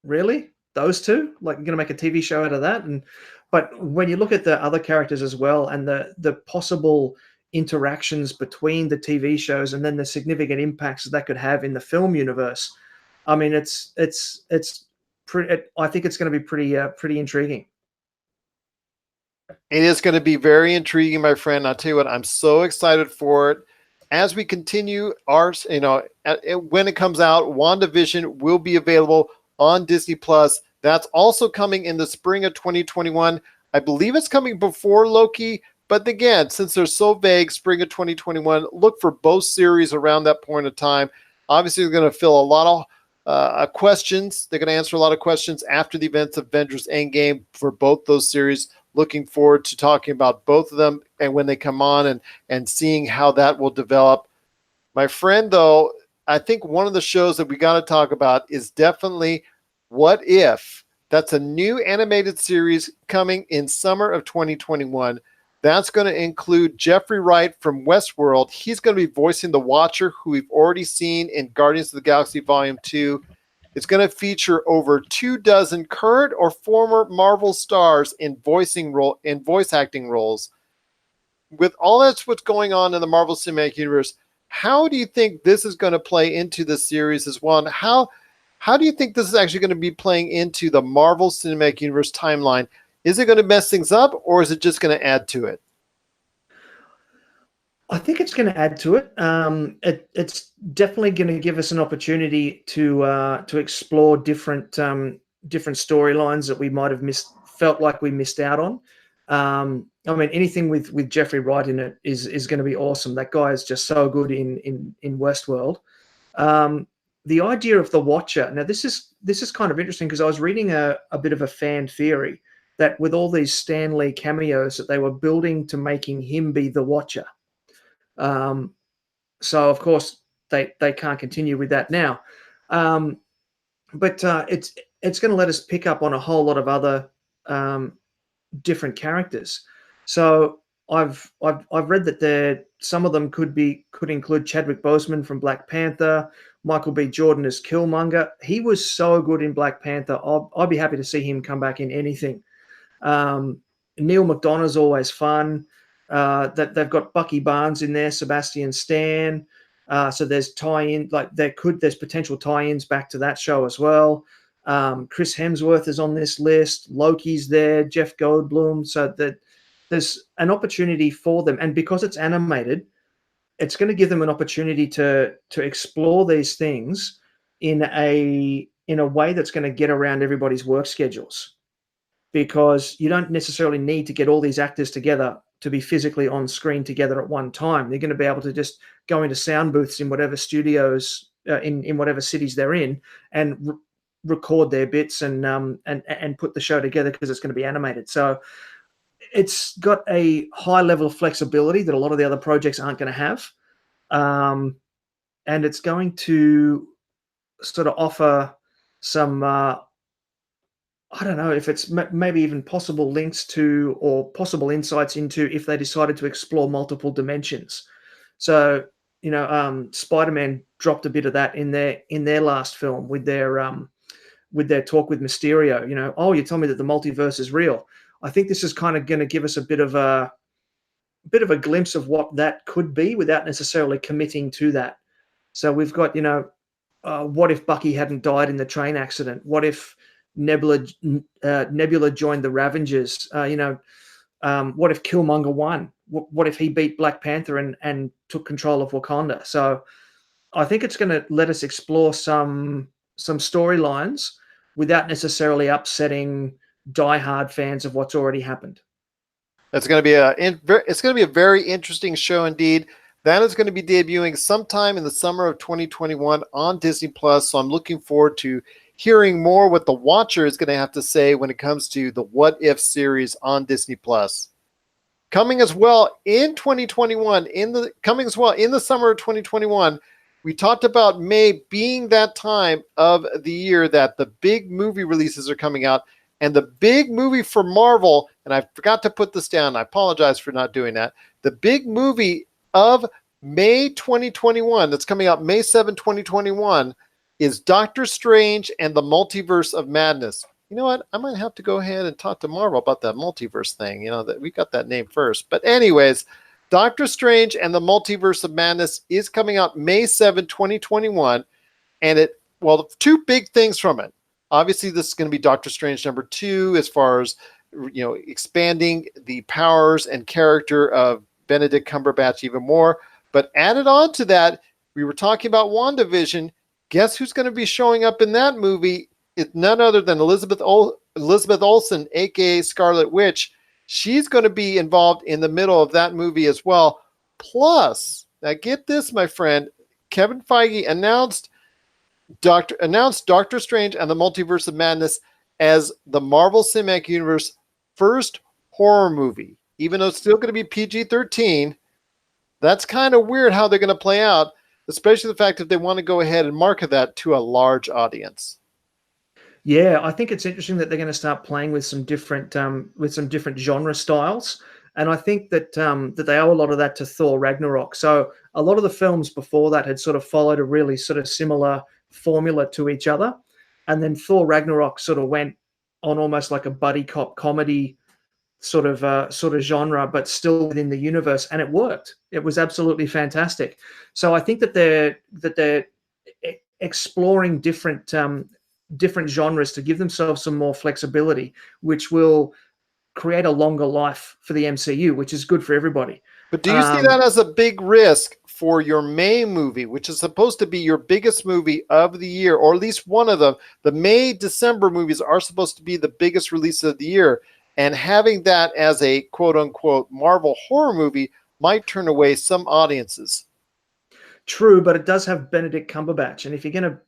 really? Those two? Like, you're going to make a TV show out of that? But when you look at the other characters as well, and the possible interactions between the TV shows, and then the significant impacts that could have in the film universe, I mean, it's pretty. I think it's going to be pretty intriguing. It is going to be very intriguing, my friend. I'll tell you what, I'm so excited for it. As we continue our, when it comes out, WandaVision will be available on Disney Plus. That's also coming in the spring of 2021. I believe it's coming before Loki. But again, since they're so vague, spring of 2021, look for both series around that point of time. Obviously, they're going to fill a lot of questions. They're going to answer a lot of questions after the events of Avengers Endgame for both those series. Looking forward to talking about both of them and when they come on and seeing how that will develop. My friend, though, I think one of the shows that we got to talk about is definitely What If. That's a new animated series coming in summer of 2021. That's going to include Jeffrey Wright from Westworld. He's going to be voicing the Watcher, who we've already seen in Guardians of the Galaxy Volume 2. It's going to feature over 24 current or former Marvel stars in voice acting roles. With all that's what's going on in the Marvel Cinematic Universe, how do you think this is going to play into the series as well? And how do you think this is actually going to be playing into the Marvel Cinematic Universe timeline? Is it going to mess things up, or is it just going to add to it? I think it's going to add to it. It's definitely going to give us an opportunity to explore different storylines that we might have felt like we missed out on. I mean, anything with Jeffrey Wright in it is going to be awesome. That guy is just so good in Westworld. The idea of the Watcher. Now, this is kind of interesting, because I was reading a bit of a fan theory that with all these Stan Lee cameos, that they were building to making him be the Watcher. So of course they can't continue with that now. But it's going to let us pick up on a whole lot of other different characters. So I've read that some of them could include Chadwick Boseman from Black Panther, Michael B. Jordan as Killmonger. He was so good in Black Panther. I'd be happy to see him come back in anything. Neil McDonough's always fun. That they've got Bucky Barnes in there, Sebastian Stan. So there's tie-in, like there's potential tie-ins back to that show as well. Chris Hemsworth is on this list. Loki's there, Jeff Goldblum. So that there's an opportunity for them, and because it's animated, it's going to give them an opportunity to explore these things in a way that's going to get around everybody's work schedules, because you don't necessarily need to get all these actors together to be physically on screen together at one time. They're going to be able to just go into sound booths in whatever studios, in whatever cities they're in, and record their bits and put the show together, because it's going to be animated. So it's got a high level of flexibility that a lot of the other projects aren't going to have. And it's going to sort of offer some, I don't know if it's maybe even possible links to or possible insights into if they decided to explore multiple dimensions. So, Spider-Man dropped a bit of that in their last film with their talk with Mysterio. Oh, you tell me that the multiverse is real. I think this is kind of going to give us a bit of a glimpse of what that could be without necessarily committing to that. So we've got, what if Bucky hadn't died in the train accident? What if Nebula joined the Ravengers? What if Killmonger won? What if he beat Black Panther and took control of Wakanda? So I think it's going to let us explore some storylines without necessarily upsetting diehard fans of what's already happened. It's going to be a very interesting show indeed. That is going to be debuting sometime in the summer of 2021 on Disney Plus. So I'm looking forward to hearing more what the watcher is going to have to say when it comes to the What If series on Disney Plus. Coming as well in 2021, in the summer of 2021, we talked about May being that time of the year that the big movie releases are coming out. And the big movie for Marvel, and I forgot to put this down, I apologize for not doing that. The big movie of May 2021, that's coming out May 7, 2021, is Doctor Strange and the Multiverse of Madness. You know what? I might have to go ahead and talk to Marvel about that multiverse thing. That we got that name first. But anyways, Doctor Strange and the Multiverse of Madness is coming out May 7, 2021. And two big things from it. Obviously, this is going to be Doctor Strange number 2 as far as, expanding the powers and character of Benedict Cumberbatch even more. But added on to that, we were talking about WandaVision. Guess who's going to be showing up in that movie? It's none other than Elizabeth Olsen, a.k.a. Scarlet Witch. She's going to be involved in the middle of that movie as well. Plus, now get this, my friend, Kevin Feige announced Doctor Strange and the Multiverse of Madness as the Marvel Cinematic Universe first horror movie. Even though it's still going to be PG-13, that's kind of weird how they're going to play out, especially the fact that they want to go ahead and market that to a large audience. Yeah, I think it's interesting that they're going to start playing with some different genre styles, and I think that that they owe a lot of that to Thor Ragnarok. So a lot of the films before that had sort of followed a really sort of similar formula to each other, and then Thor Ragnarok sort of went on almost like a buddy cop comedy sort of genre, but still within the universe, and it worked. It was absolutely fantastic. So I think that they're exploring different genres to give themselves some more flexibility, which will create a longer life for the MCU, which is good for everybody. But do you see that as a big risk for your May movie, which is supposed to be your biggest movie of the year, or at least one of them? The May-December movies are supposed to be the biggest release of the year, and having that as a quote-unquote Marvel horror movie might turn away some audiences. True, but it does have Benedict Cumberbatch, and if you're gonna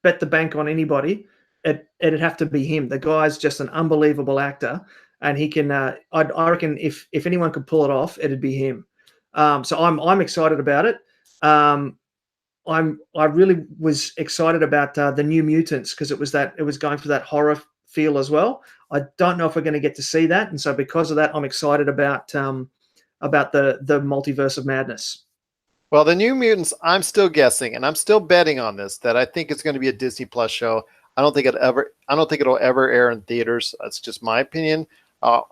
bet the bank on anybody, it'd have to be him. The guy's just an unbelievable actor, and he can. I reckon if anyone could pull it off, it'd be him. So I'm excited about it. I really was excited about the New Mutants because it was going for that horror feel as well. I don't know if we're going to get to see that, and so because of that, I'm excited about the Multiverse of Madness. Well, the New Mutants, I'm still guessing, and I'm still betting on this, that I think it's going to be a Disney Plus show. I don't think it'll ever air in theaters. That's just my opinion.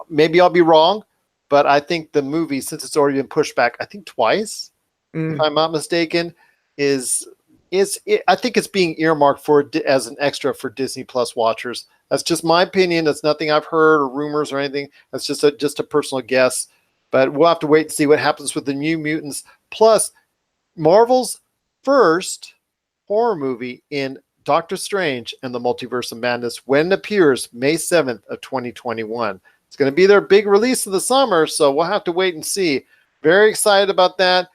Maybe I'll be wrong, but I think the movie, since it's already been pushed back, I think twice, if I'm not mistaken, I think it's being earmarked as an extra for Disney Plus watchers. That's just my opinion. That's nothing I've heard or rumors or anything. That's just a personal guess. But we'll have to wait and see what happens with the New Mutants. Plus, Marvel's first horror movie in Doctor Strange and the Multiverse of Madness when it appears May 7th of 2021. It's going to be their big release of the summer, so we'll have to wait and see. Very excited about that.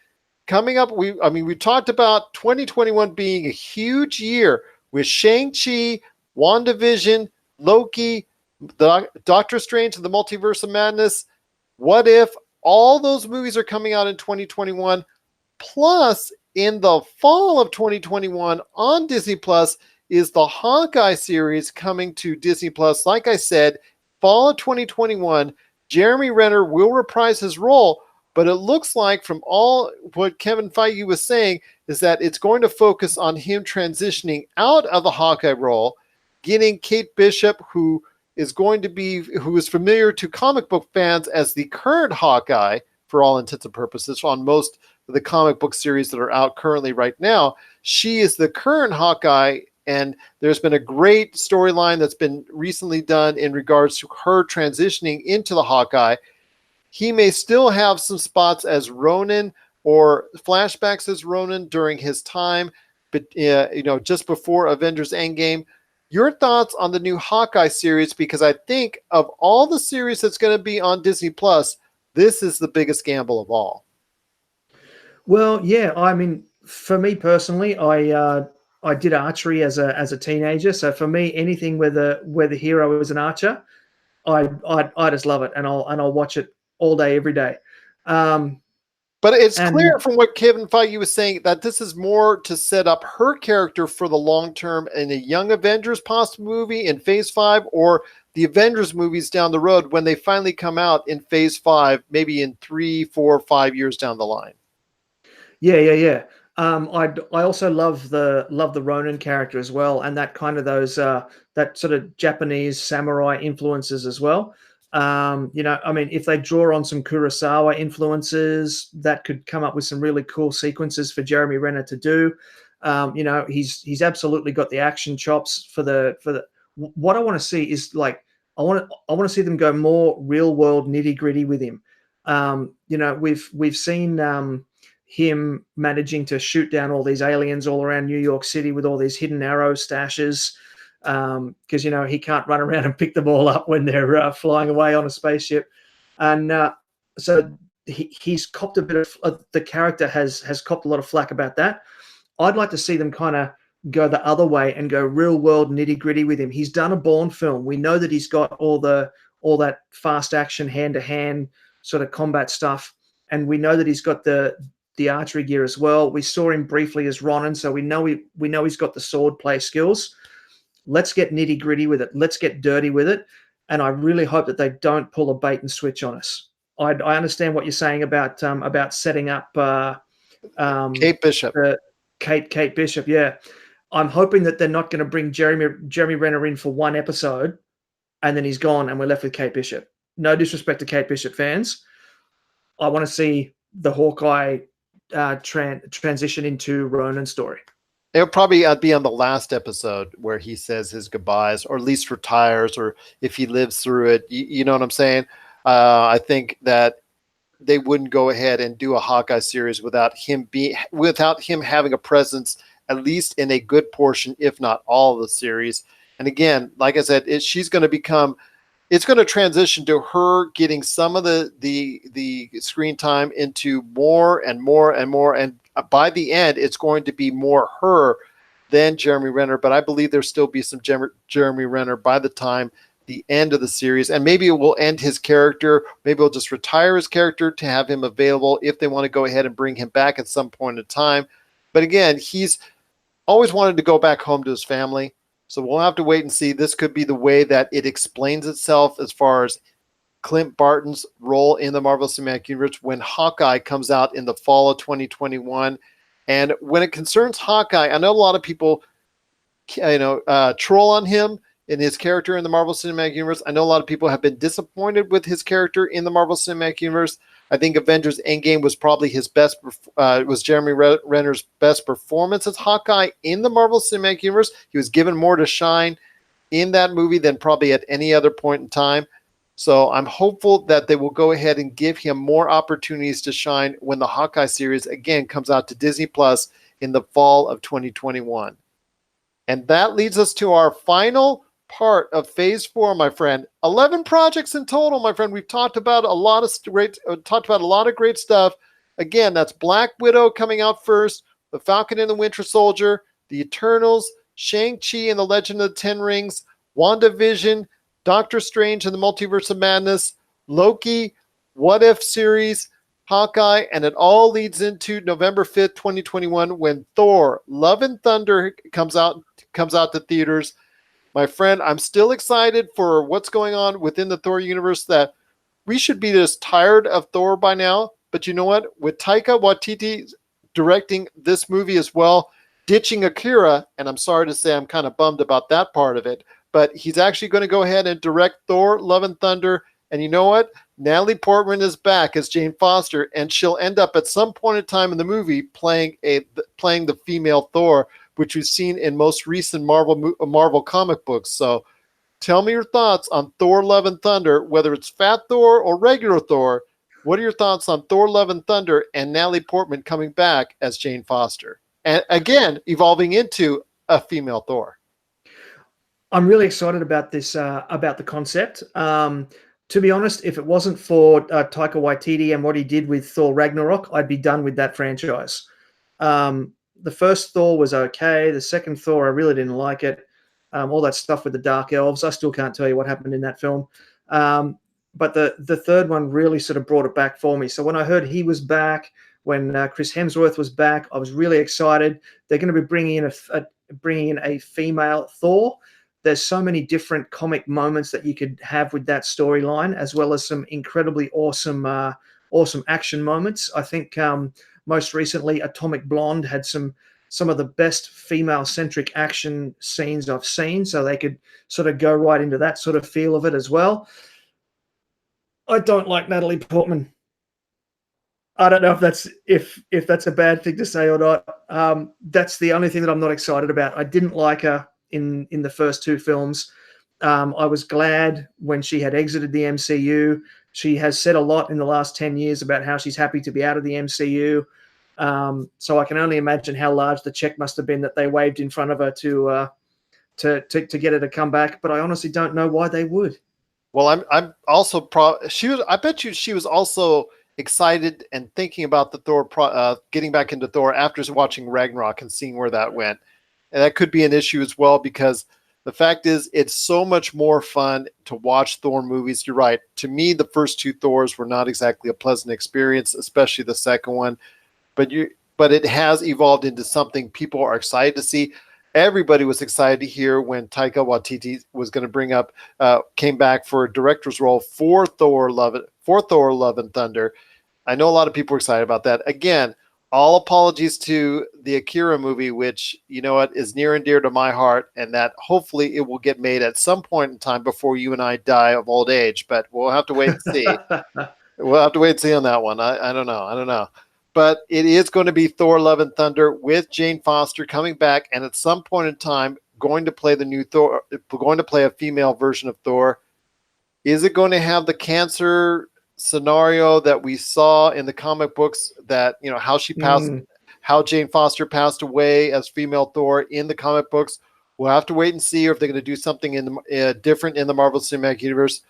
Coming up, we talked about 2021 being a huge year with Shang-Chi, WandaVision, Loki, Doctor Strange and the Multiverse of Madness. What If? All those movies are coming out in 2021. Plus, in the fall of 2021 on Disney Plus is the Hawkeye series coming to Disney Plus. Like I said, fall of 2021, Jeremy Renner will reprise his role, but it looks like from all what Kevin Feige was saying is that it's going to focus on him transitioning out of the Hawkeye role, getting Kate Bishop, who is familiar to comic book fans as the current Hawkeye for all intents and purposes on most of the comic book series that are out currently right now. She is the current Hawkeye, and there's been a great storyline that's been recently done in regards to her transitioning into the Hawkeye. He may still have some spots as Ronin or flashbacks as Ronin during his time, but just before Avengers Endgame. Your thoughts on the new Hawkeye series? Because I think of all the series that's going to be on Disney Plus, this is the biggest gamble of all. Well, yeah, I mean, for me personally, I did archery as a teenager. So for me, anything where the hero is an archer, I just love it, and I'll watch it all day, every day. But it's clear from what Kevin Feige was saying that this is more to set up her character for the long term in a Young Avengers possible movie in Phase 5, or the Avengers movies down the road when they finally come out in Phase 5, maybe in 3, 4, 5 years down the line. Yeah. I also love the Ronin character as well, and that kind of those that sort of Japanese samurai influences as well. I mean, if they draw on some Kurosawa influences, that could come up with some really cool sequences for Jeremy Renner to do. He's absolutely got the action chops for the. What I want to see is like I want to see them go more real world nitty gritty with him. We've seen him managing to shoot down all these aliens all around New York City with all these hidden arrow stashes. Because he can't run around and pick them all up when they're flying away on a spaceship, and so he's copped a bit of the character has copped a lot of flack about that. I'd like to see them kind of go the other way and go real world nitty gritty with him. He's done a Bourne film. We know that he's got all that fast action hand to hand sort of combat stuff, and we know that he's got the archery gear as well. We saw him briefly as Ronin, so we know he's got the sword play skills. Let's get nitty gritty with it. Let's get dirty with it. And I really hope that they don't pull a bait and switch on us. I understand what you're saying about setting up Kate Bishop. Kate Bishop. Yeah, I'm hoping that they're not going to bring Jeremy Renner in for one episode, and then he's gone, and we're left with Kate Bishop. No disrespect to Kate Bishop fans. I want to see the Hawkeye transition into Ronin story. It'll probably be on the last episode where he says his goodbyes, or at least retires, or if he lives through it. You know what I'm saying? I think that they wouldn't go ahead and do a Hawkeye series without him having a presence, at least in a good portion, if not all of the series. And again, like I said, it's going to transition to her getting some of the screen time into more and more and more. And by the end, it's going to be more her than Jeremy Renner. But I believe there'll still be some Jeremy Renner by the time the end of the series. And maybe it will end his character. Maybe we'll just retire his character to have him available if they want to go ahead and bring him back at some point in time. But again, he's always wanted to go back home to his family. So we'll have to wait and see. This could be the way that it explains itself as far as Clint Barton's role in the Marvel Cinematic Universe when Hawkeye comes out in the fall of 2021. And when it concerns Hawkeye, I know a lot of people, troll on him in his character in the Marvel Cinematic Universe. I know a lot of people have been disappointed with his character in the Marvel Cinematic Universe. I think Avengers Endgame was probably his best, was Jeremy Renner's best performance as Hawkeye in the Marvel Cinematic Universe. He was given more to shine in that movie than probably at any other point in time. So I'm hopeful that they will go ahead and give him more opportunities to shine when the Hawkeye series again comes out to Disney Plus in the fall of 2021. And that leads us to our final part of Phase 4, my friend. 11 projects in total, my friend. We've talked about a lot of great stuff. Again, that's Black Widow coming out first, The Falcon and the Winter Soldier, The Eternals, Shang-Chi and the Legend of the Ten Rings, WandaVision, Doctor Strange and the Multiverse of Madness, Loki, What If series, Hawkeye, and it all leads into November 5th, 2021, when Thor: Love and Thunder comes out to theaters. My friend, I'm still excited for what's going on within the Thor universe. That we should be just tired of Thor by now. But you know what? With Taika Waititi directing this movie as well, ditching Akira, and I'm sorry to say I'm kind of bummed about that part of it, but he's actually going to go ahead and direct Thor: Love and Thunder. And you know what? Natalie Portman is back as Jane Foster, and she'll end up at some point in time in the movie playing the female Thor, which we've seen in most recent Marvel comic books. So tell me your thoughts on Thor: Love and Thunder, whether it's Fat Thor or regular Thor. What are your thoughts on Thor: Love and Thunder and Natalie Portman coming back as Jane Foster? And again, evolving into a female Thor. I'm really excited about this, about the concept. To be honest, if it wasn't for Taika Waititi and what he did with Thor Ragnarok, I'd be done with that franchise. The first Thor was okay. The second Thor, I really didn't like it. All that stuff with the Dark Elves, I still can't tell you what happened in that film. But the third one really sort of brought it back for me. So when I heard he was back, when Chris Hemsworth was back, I was really excited. They're going to be bringing in a female Thor. There's so many different comic moments that you could have with that storyline, as well as some incredibly awesome action moments. I think most recently Atomic Blonde had some of the best female-centric action scenes I've seen, so they could sort of go right into that sort of feel of it as well. I don't like Natalie Portman. I don't know if that's a bad thing to say or not. That's the only thing that I'm not excited about. I didn't like her in the first two films. I was glad when she had exited the MCU. She has said a lot in the last 10 years about how she's happy to be out of the MCU. So I can only imagine how large the check must have been that they waved in front of her to get her to come back. But I honestly don't know why they would. Well, I'm also I bet you she was also excited and thinking about the Thor getting back into Thor after watching Ragnarok and seeing where that went. And that could be an issue as well, because the fact is it's so much more fun to watch Thor movies. You're right. To me, the first two Thors were not exactly a pleasant experience, especially the second one. But it has evolved into something people are excited to see. Everybody was excited to hear when Taika Waititi was going to came back for a director's role for Thor: Love and Thunder. I know a lot of people were excited about that. Again, all apologies to the Akira movie, which, you know what, is near and dear to my heart, and that hopefully it will get made at some point in time before you and I die of old age. But we'll have to wait and see. We'll have to wait and see on that one. I don't know. But it is going to be Thor: Love and Thunder with Jane Foster coming back, and at some point in time going to play the new Thor, going to play a female version of Thor. Is it going to have the cancer scenario that we saw in the comic books, that, you know, how she passed, how Jane Foster passed away as female Thor in the comic books? We'll have to wait and see if they're going to do something different in the Marvel Cinematic Universe.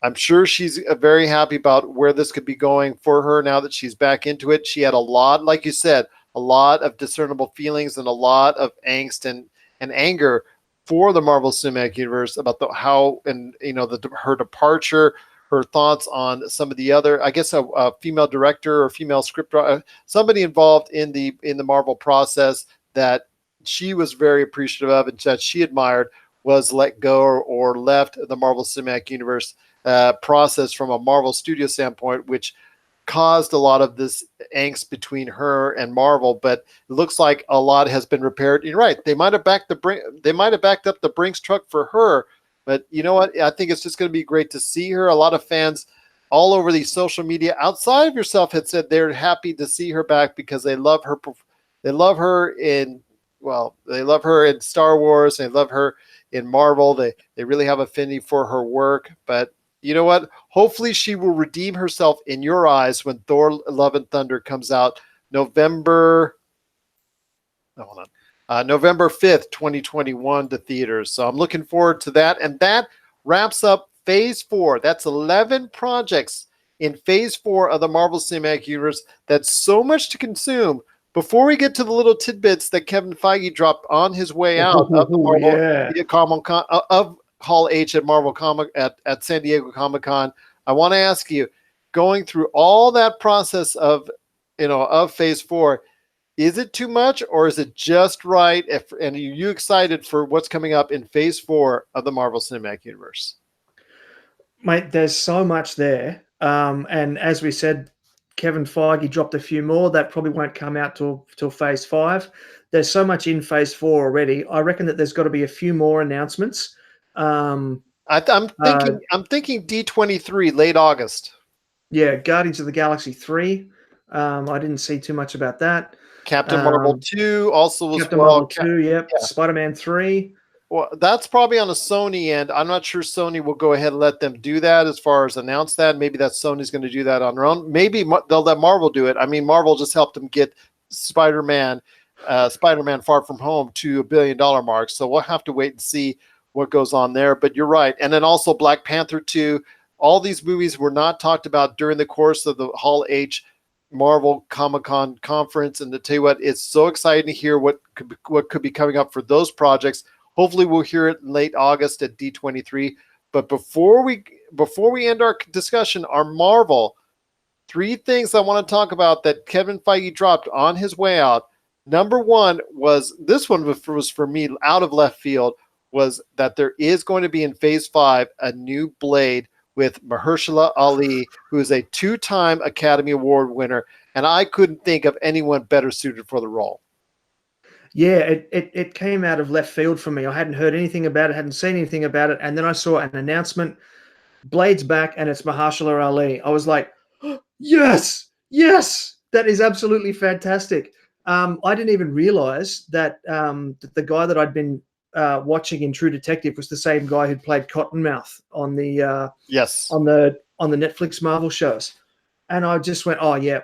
I'm sure she's very happy about where this could be going for her now that she's back into it. She had a lot, like you said, a lot of discernible feelings and a lot of angst and anger for the Marvel Cinematic Universe about her departure, her thoughts on some of the other, I guess, a female director or female script writer, somebody involved in the Marvel process that she was very appreciative of and that she admired, was let go or left the Marvel Cinematic Universe process from a Marvel studio standpoint, which caused a lot of this angst between her and Marvel. But it looks like a lot has been repaired. You're right. They might have backed up the Brinks truck for her. But you know what? I think it's just going to be great to see her. A lot of fans all over the social media outside of yourself had said they're happy to see her back because they love her. They love her in Star Wars. They love her in Marvel. They really have affinity for her work. But you know what? Hopefully she will redeem herself in your eyes when Thor: Love and Thunder comes out November 5th, 2021 to theaters. So I'm looking forward to that. And that wraps up Phase 4. That's 11 projects in Phase 4 of the Marvel Cinematic Universe. That's so much to consume. Before we get to the little tidbits that Kevin Feige dropped on his way out of the Marvel Hall H at at San Diego Comic-Con. I want to ask you, going through all that process of Phase 4, is it too much or is it just right? And are you excited for what's coming up in Phase 4 of the Marvel Cinematic Universe? Mate, there's so much there. And as we said, Kevin Feige dropped a few more that probably won't come out till Phase 5. There's so much in Phase 4 already. I reckon that there's got to be a few more announcements. I'm thinking D23 late August. Yeah, Guardians of the Galaxy 3. I didn't see too much about that. Captain Marvel 2 also as Captain well. Marvel 2, yep. Yeah. Spider-Man 3. Well, that's probably on a Sony end. I'm not sure Sony will go ahead and let them do that as far as announce that. Maybe that Sony's going to do that on their own. Maybe they'll let Marvel do it. I mean, Marvel just helped them get Spider-Man Far From Home to $1 billion mark. So we'll have to wait and see what goes on there. But you're right. And then also Black Panther 2. All these movies were not talked about during the course of the Hall H Marvel Comic-Con conference. And to tell you what, it's so exciting to hear what could be coming up for those projects. Hopefully we'll hear it in late August at D23. But before we end our discussion, our Marvel, 3 things I want to talk about that Kevin Feige dropped on his way out. Number 1 was, this one was for me out of left field, was that there is going to be in Phase 5 a new Blade with Mahershala Ali, who is a 2-time Academy Award winner. And I couldn't think of anyone better suited for the role. Yeah, it came out of left field for me. I hadn't heard anything about it, hadn't seen anything about it. And then I saw an announcement, Blade's back, and it's Mahershala Ali. I was like, oh, yes, that is absolutely fantastic. I didn't even realize that the guy that I'd been watching in True Detective was the same guy who played Cottonmouth on the on the Netflix Marvel shows. And I just went, oh yeah,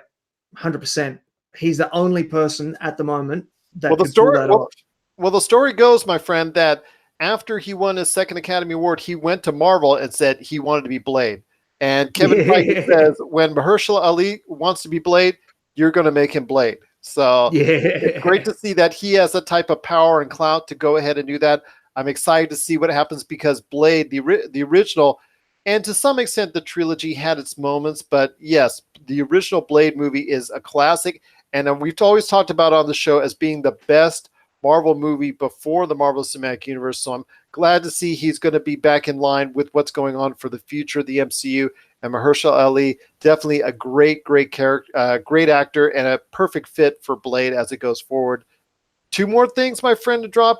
100%. He's the only person at the moment that could pull that off. Well, the story goes, my friend, that after he won his 2nd Academy Award, he went to Marvel and said he wanted to be Blade. And Kevin Feige says, when Mahershala Ali wants to be Blade, you're going to make him Blade. So it's great to see that he has a type of power and clout to go ahead and do that. I'm excited to see what happens because Blade, the original, and to some extent the trilogy had its moments, but yes, the original Blade movie is a classic. And we've always talked about on the show as being the best Marvel movie before the Marvel Cinematic Universe. So I'm glad to see he's going to be back in line with what's going on for the future of the MCU. And Mahershala Ali, definitely a great character, great actor, and a perfect fit for Blade as it goes forward. 2 more things, my friend, to drop.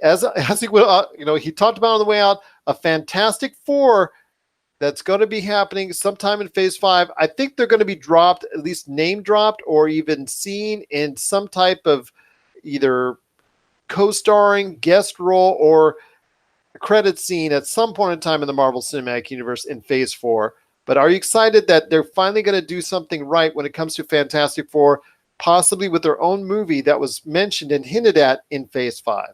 As he will, he talked about on the way out, a Fantastic Four that's going to be happening sometime in Phase 5. I think they're going to be dropped, at least name dropped, or even seen in some type of either co-starring, guest role, or credit scene at some point in time in the Marvel Cinematic Universe in Phase 4. But are you excited that they're finally going to do something right when it comes to Fantastic Four, possibly with their own movie that was mentioned and hinted at in Phase 5?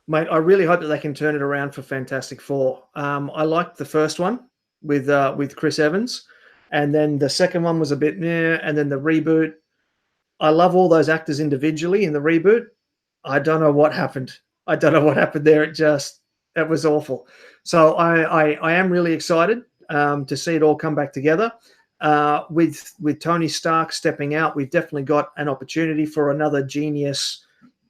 Mate, I really hope that they can turn it around for Fantastic Four. I liked the first one with Chris Evans, and then the second one was a bit meh, and then the reboot. I love all those actors individually in the reboot. I don't know what happened. There. It was awful. So I am really excited to see it all come back together. With Tony Stark stepping out, we've definitely got an opportunity for another genius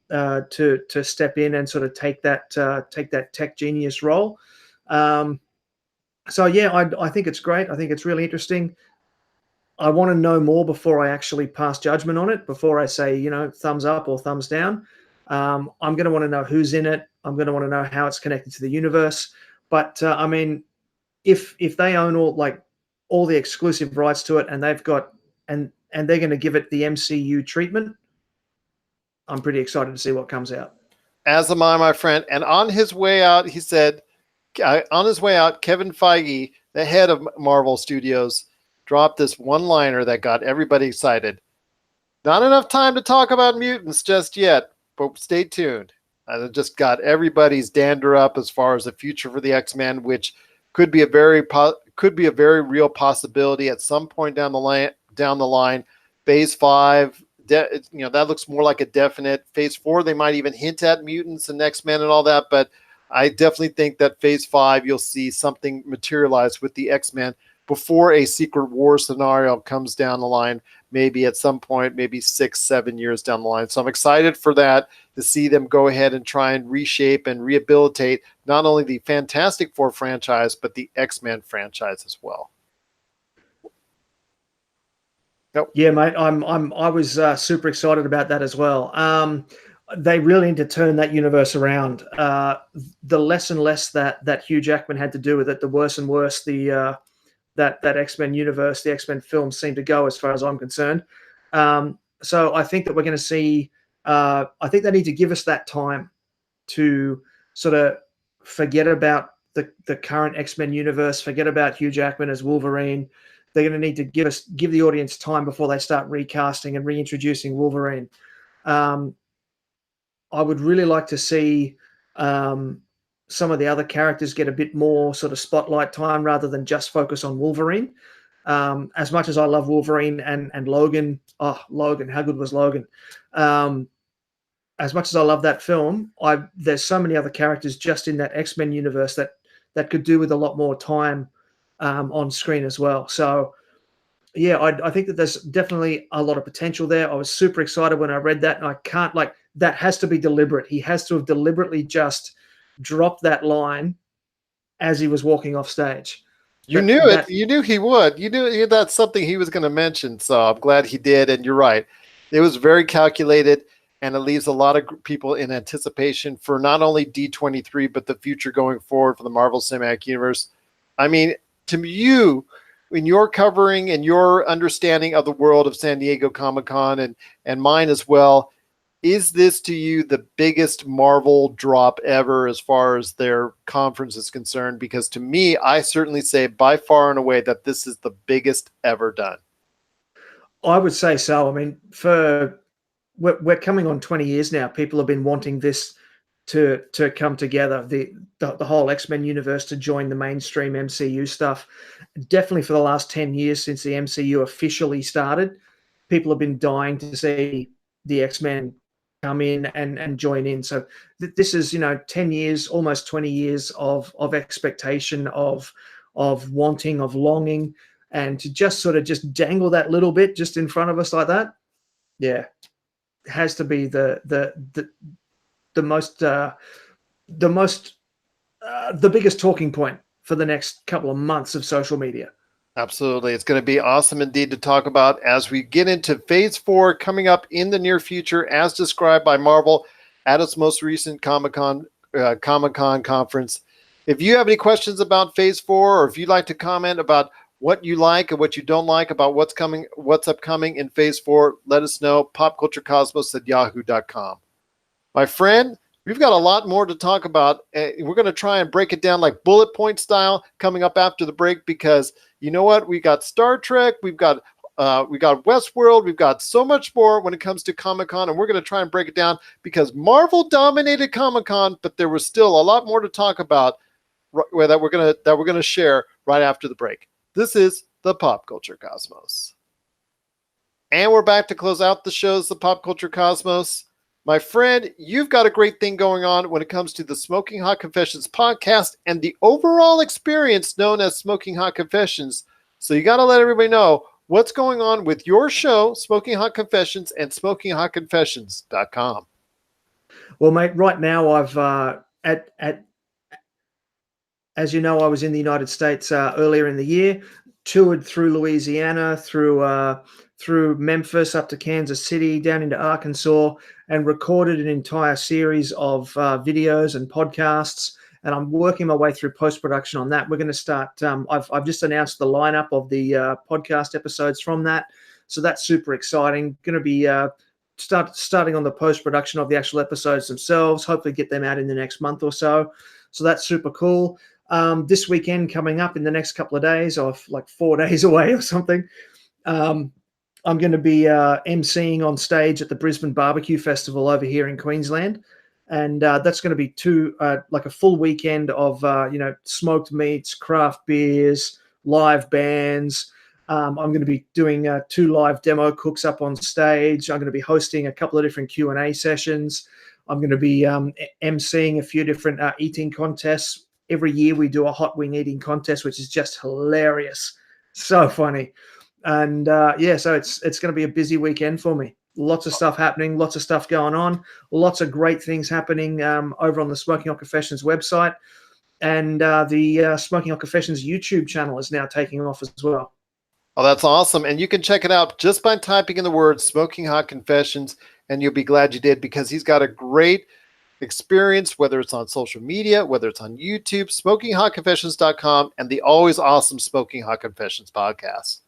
to step in and sort of take that tech genius role. So yeah, I think it's great. I think it's really interesting. I want to know more before I actually pass judgment on it, before I say, thumbs up or thumbs down. I'm going to want to know who's in it. I'm going to want to know how it's connected to the universe. But I mean, if they own all the exclusive rights to it, and they've got and they're going to give it the MCU treatment, I'm pretty excited to see what comes out. As am I, my friend. And on his way out, he said, Kevin Feige, the head of Marvel Studios, dropped this one-liner that got everybody excited. Not enough time to talk about mutants just yet, but stay tuned. And it just got everybody's dander up as far as the future for the X-Men, which could be a very real possibility at some point down the line. Phase 5, that looks more like a definite. Phase 4, they might even hint at mutants and X-Men and all that, but I definitely think that Phase 5, you'll see something materialize with the X-Men before a Secret War scenario comes down the line, maybe at some point, maybe 6-7 years down the line. So I'm excited for that, to see them go ahead and try and reshape and rehabilitate not only the Fantastic Four franchise, but the X-Men franchise as well. Yeah, mate, I was super excited about that as well. They really need to turn that universe around. The less and less that Hugh Jackman had to do with it, the worse and worse that X-Men universe, the X-Men films seem to go, as far as I'm concerned. So I think that we're going to see. I think they need to give us that time to sort of forget about the current X-Men universe, forget about Hugh Jackman as Wolverine. They're going to need to give the audience time before they start recasting and reintroducing Wolverine. I would really like to see some of the other characters get a bit more sort of spotlight time rather than just focus on Wolverine. As much as I love Wolverine and Logan, Logan, how good was Logan? As much as I love that film, there's so many other characters just in that X-Men universe that could do with a lot more time on screen as well. So, yeah, I think that there's definitely a lot of potential there. I was super excited when I read that, and I can't, that has to be deliberate. He has to have deliberately just dropped that line as he was walking off stage. You knew it. You knew he would. You knew that's something he was going to mention. So I'm glad he did. And you're right. It was very calculated, and it leaves a lot of people in anticipation for not only D23, but the future going forward for the Marvel Cinematic Universe. I mean, to you, in your covering and your understanding of the world of San Diego Comic-Con and mine as well, is this to you the biggest Marvel drop ever as far as their conference is concerned? Because to me, I certainly say by far and away that this is the biggest ever done. I would say so. I mean, we're coming on 20 years now. People have been wanting this to come together, the whole X-Men universe to join the mainstream MCU stuff. Definitely for the last 10 years since the MCU officially started, people have been dying to see the X-Men come in and join in. So this is, 10 years, almost 20 years of expectation, of wanting, of longing, and to just sort of just dangle that little bit just in front of us like that. Yeah, it has to be the biggest talking point for the next couple of months of social media. Absolutely. It's going to be awesome indeed to talk about as we get into Phase 4 coming up in the near future, as described by Marvel at its most recent Comic-Con conference. If you have any questions about Phase 4, or if you'd like to comment about what you like and what you don't like about what's upcoming in Phase 4, let us know. popculturecosmos@yahoo.com. My friend, we've got a lot more to talk about. We're going to try and break it down like bullet point style coming up after the break, because you know what? We got Star Trek, we got Westworld, we've got so much more when it comes to Comic-Con, and we're going to try and break it down because Marvel dominated Comic-Con, but there was still a lot more to talk about that we're going to share right after the break. This is the Pop Culture Cosmos. And we're back to close out the shows, the Pop Culture Cosmos. My friend, you've got a great thing going on when it comes to the Smoking Hot Confessions podcast and the overall experience known as Smoking Hot Confessions. So you got to let everybody know what's going on with your show, Smoking Hot Confessions, and SmokingHotConfessions.com. Well, mate, right now I've as you know, I was in the United States earlier in the year, toured through Louisiana, through Memphis, up to Kansas City, down into Arkansas, and recorded an entire series of videos and podcasts. And I'm working my way through post-production on that. We're going to start. I've just announced the lineup of the podcast episodes from that, so that's super exciting. Going to be starting on the post-production of the actual episodes themselves. Hopefully, get them out in the next month or so. So that's super cool. This weekend coming up in the next couple of days, or like 4 days away or something. I'm going to be emceeing on stage at the Brisbane Barbecue Festival over here in Queensland. And that's going to be like a full weekend of, smoked meats, craft beers, live bands. I'm going to be doing 2 live demo cooks up on stage. I'm going to be hosting a couple of different Q&A sessions. I'm going to be emceeing a few different eating contests. Every year we do a hot wing eating contest, which is just hilarious. So funny. And yeah, so it's going to be a busy weekend for me. Lots of stuff happening, lots of stuff going on, lots of great things happening over on the Smoking Hot Confessions website. And the Smoking Hot Confessions YouTube channel is now taking off as well. Oh, that's awesome. And you can check it out just by typing in the word Smoking Hot Confessions, and you'll be glad you did, because he's got a great experience, whether it's on social media, whether it's on YouTube, SmokingHotConfessions.com, and the always awesome Smoking Hot Confessions podcast.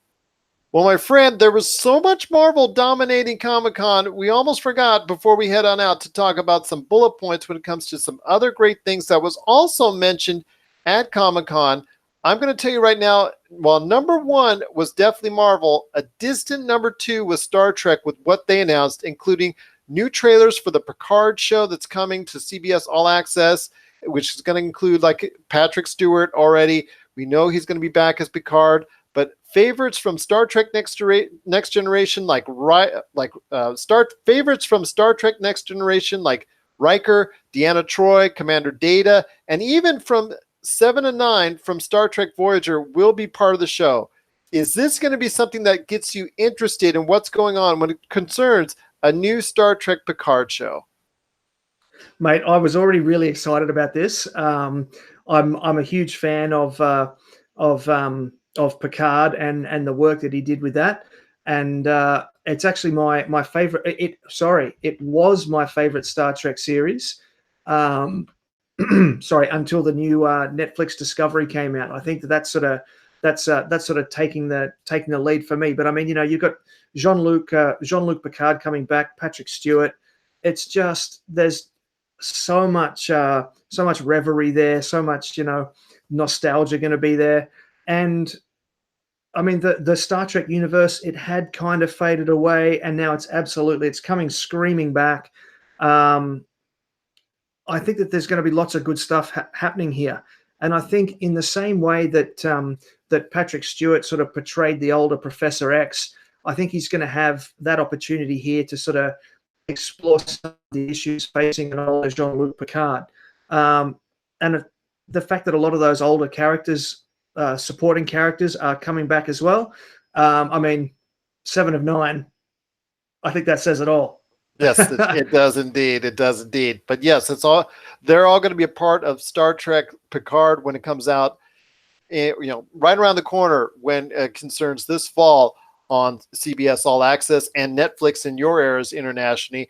Well, my friend, there was so much Marvel dominating Comic-Con, we almost forgot before we head on out to talk about some bullet points when it comes to some other great things that was also mentioned at Comic-Con. I'm going to tell you right now, while number one was definitely Marvel, a distant number two was Star Trek with what they announced, including new trailers for the Picard show that's coming to CBS All Access, which is going to include like Patrick Stewart already. We know he's going to be back as Picard. But favorites from Star Trek Next Generation, favorites from Star Trek Next Generation, like Riker, Deanna Troi, Commander Data, and even from 7 and 9 from Star Trek Voyager will be part of the show. Is this going to be something that gets you interested in what's going on when it concerns a new Star Trek Picard show? Mate, I was already really excited about this. I'm a huge fan of Picard and the work that he did with that, and it's actually my favorite. It was my favorite Star Trek series. Sorry, until the new Netflix Discovery came out. I think that's sort of taking the lead for me. But I mean, you know, you've got Jean-Luc Picard coming back, Patrick Stewart. It's just there's so much reverie there, so much, you know, nostalgia going to be there. And I mean, the Star Trek universe, it had kind of faded away, and now it's coming screaming back. I think that there's going to be lots of good stuff happening here. And I think in the same way that that Patrick Stewart sort of portrayed the older Professor X, I think he's going to have that opportunity here to sort of explore some of the issues facing an older Jean-Luc Picard. And the fact that a lot of those older characters, supporting characters, are coming back as well. I mean, 7 of 9, I think that says it all. Yes, it does indeed. It does indeed. But yes, they're all going to be a part of Star Trek Picard when it comes out, you know, right around the corner when it concerns this fall on CBS All Access and Netflix in your areas internationally.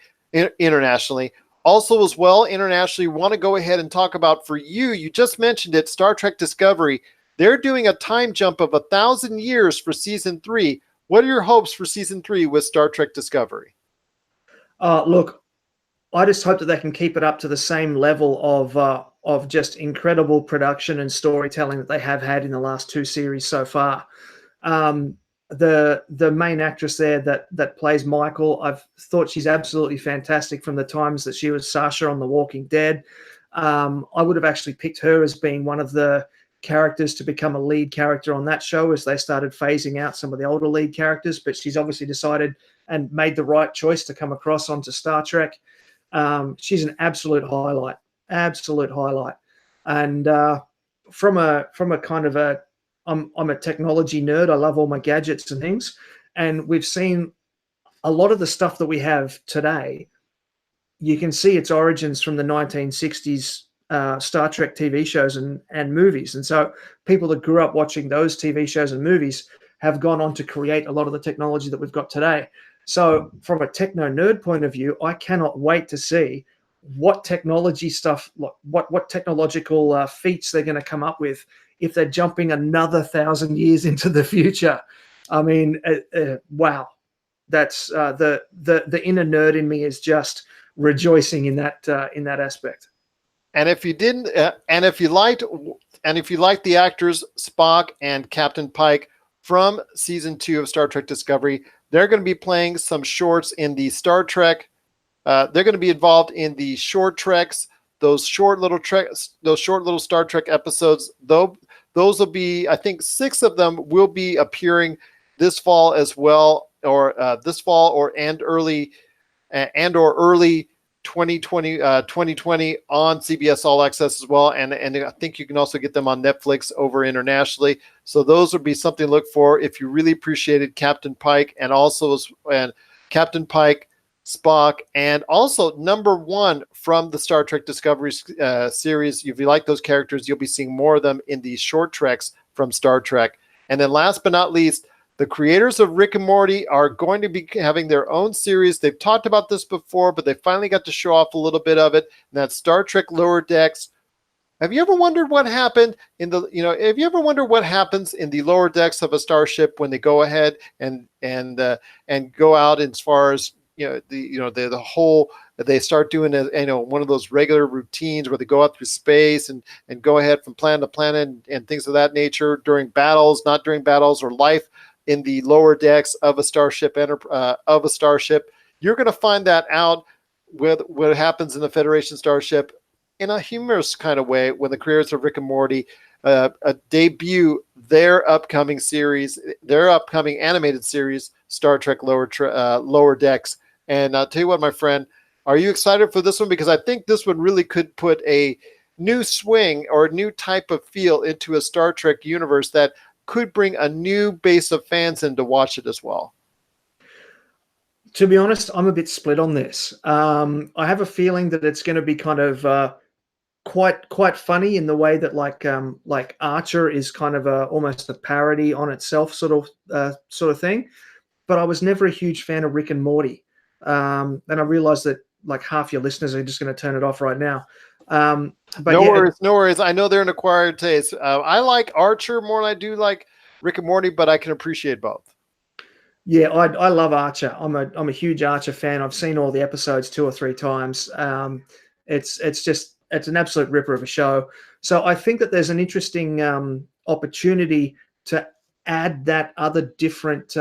Also as well, internationally, want to go ahead and talk about, for you just mentioned it, Star Trek Discovery. They're doing a time jump of 1,000 years for season 3. What are your hopes for season 3 with Star Trek Discovery? Look, I just hope that they can keep it up to the same level of just incredible production and storytelling that they have had in the last 2 series so far. The main actress there that plays Michael, I've thought she's absolutely fantastic from the times that she was Sasha on The Walking Dead. I would have actually picked her as being one of the characters to become a lead character on that show as they started phasing out some of the older lead characters, but she's obviously decided and made the right choice to come across onto Star Trek. She's an absolute highlight. And from a kind of I'm a technology nerd. I love all my gadgets and things. And we've seen a lot of the stuff that we have today. You can see its origins from the 1960s Star Trek TV shows and movies. And so people that grew up watching those TV shows and movies have gone on to create a lot of the technology that we've got today. So from a techno nerd point of view, I cannot wait to see what technology stuff, what technological feats they're going to come up with if they're jumping another 1,000 years into the future. I mean, wow, that's the inner nerd in me is just rejoicing in that aspect. And if you didn't, and if you liked the actors Spock and Captain Pike from season 2 of Star Trek Discovery, they're going to be playing some shorts in the Star Trek. They're going to be involved in the short treks, those short little Star Trek episodes. Though those will be, I think, 6 of them will be appearing this fall as well, or early 2020 on CBS All Access as well, and I think you can also get them on Netflix over internationally. So those would be something to look for if you really appreciated Captain Pike, and also Captain Pike, Spock, and also number one from the Star Trek Discovery series. If you like those characters, you'll be seeing more of them in these short treks from Star Trek. And then last but not least, the creators of Rick and Morty are going to be having their own series. They've talked about this before, but they finally got to show off a little bit of it. And that's Star Trek Lower Decks. Have you ever wondered what happened in the, have you ever wondered what happens in the lower decks of a starship when they go ahead and go out as far as, the whole, they start doing one of those regular routines where they go out through space and go ahead from planet to planet and things of that nature during battles, not during battles, or life in the lower decks of a starship. You're going to find that out with what happens in the Federation starship in a humorous kind of way when the creators of Rick and Morty debut their upcoming animated series, Star Trek Lower Decks. And I'll tell you what, my friend, are you excited for this one? Because I think this one really could put a new swing or a new type of feel into a Star Trek universe that could bring a new base of fans in to watch it as well. To be honest, I'm a bit split on this. I have a feeling that it's going to be kind of quite funny in the way that like Archer is kind of almost a parody on itself sort of thing. But I was never a huge fan of Rick and Morty, and I realized that like half your listeners are just going to turn it off right now. But no worries. I know they're an acquired taste. I like Archer more than I do like Rick and Morty, but I can appreciate both. Yeah, I love Archer. I'm a huge Archer fan. I've seen all the episodes 2 or 3 times. It's an absolute ripper of a show. So I think that there's an interesting opportunity to add that other different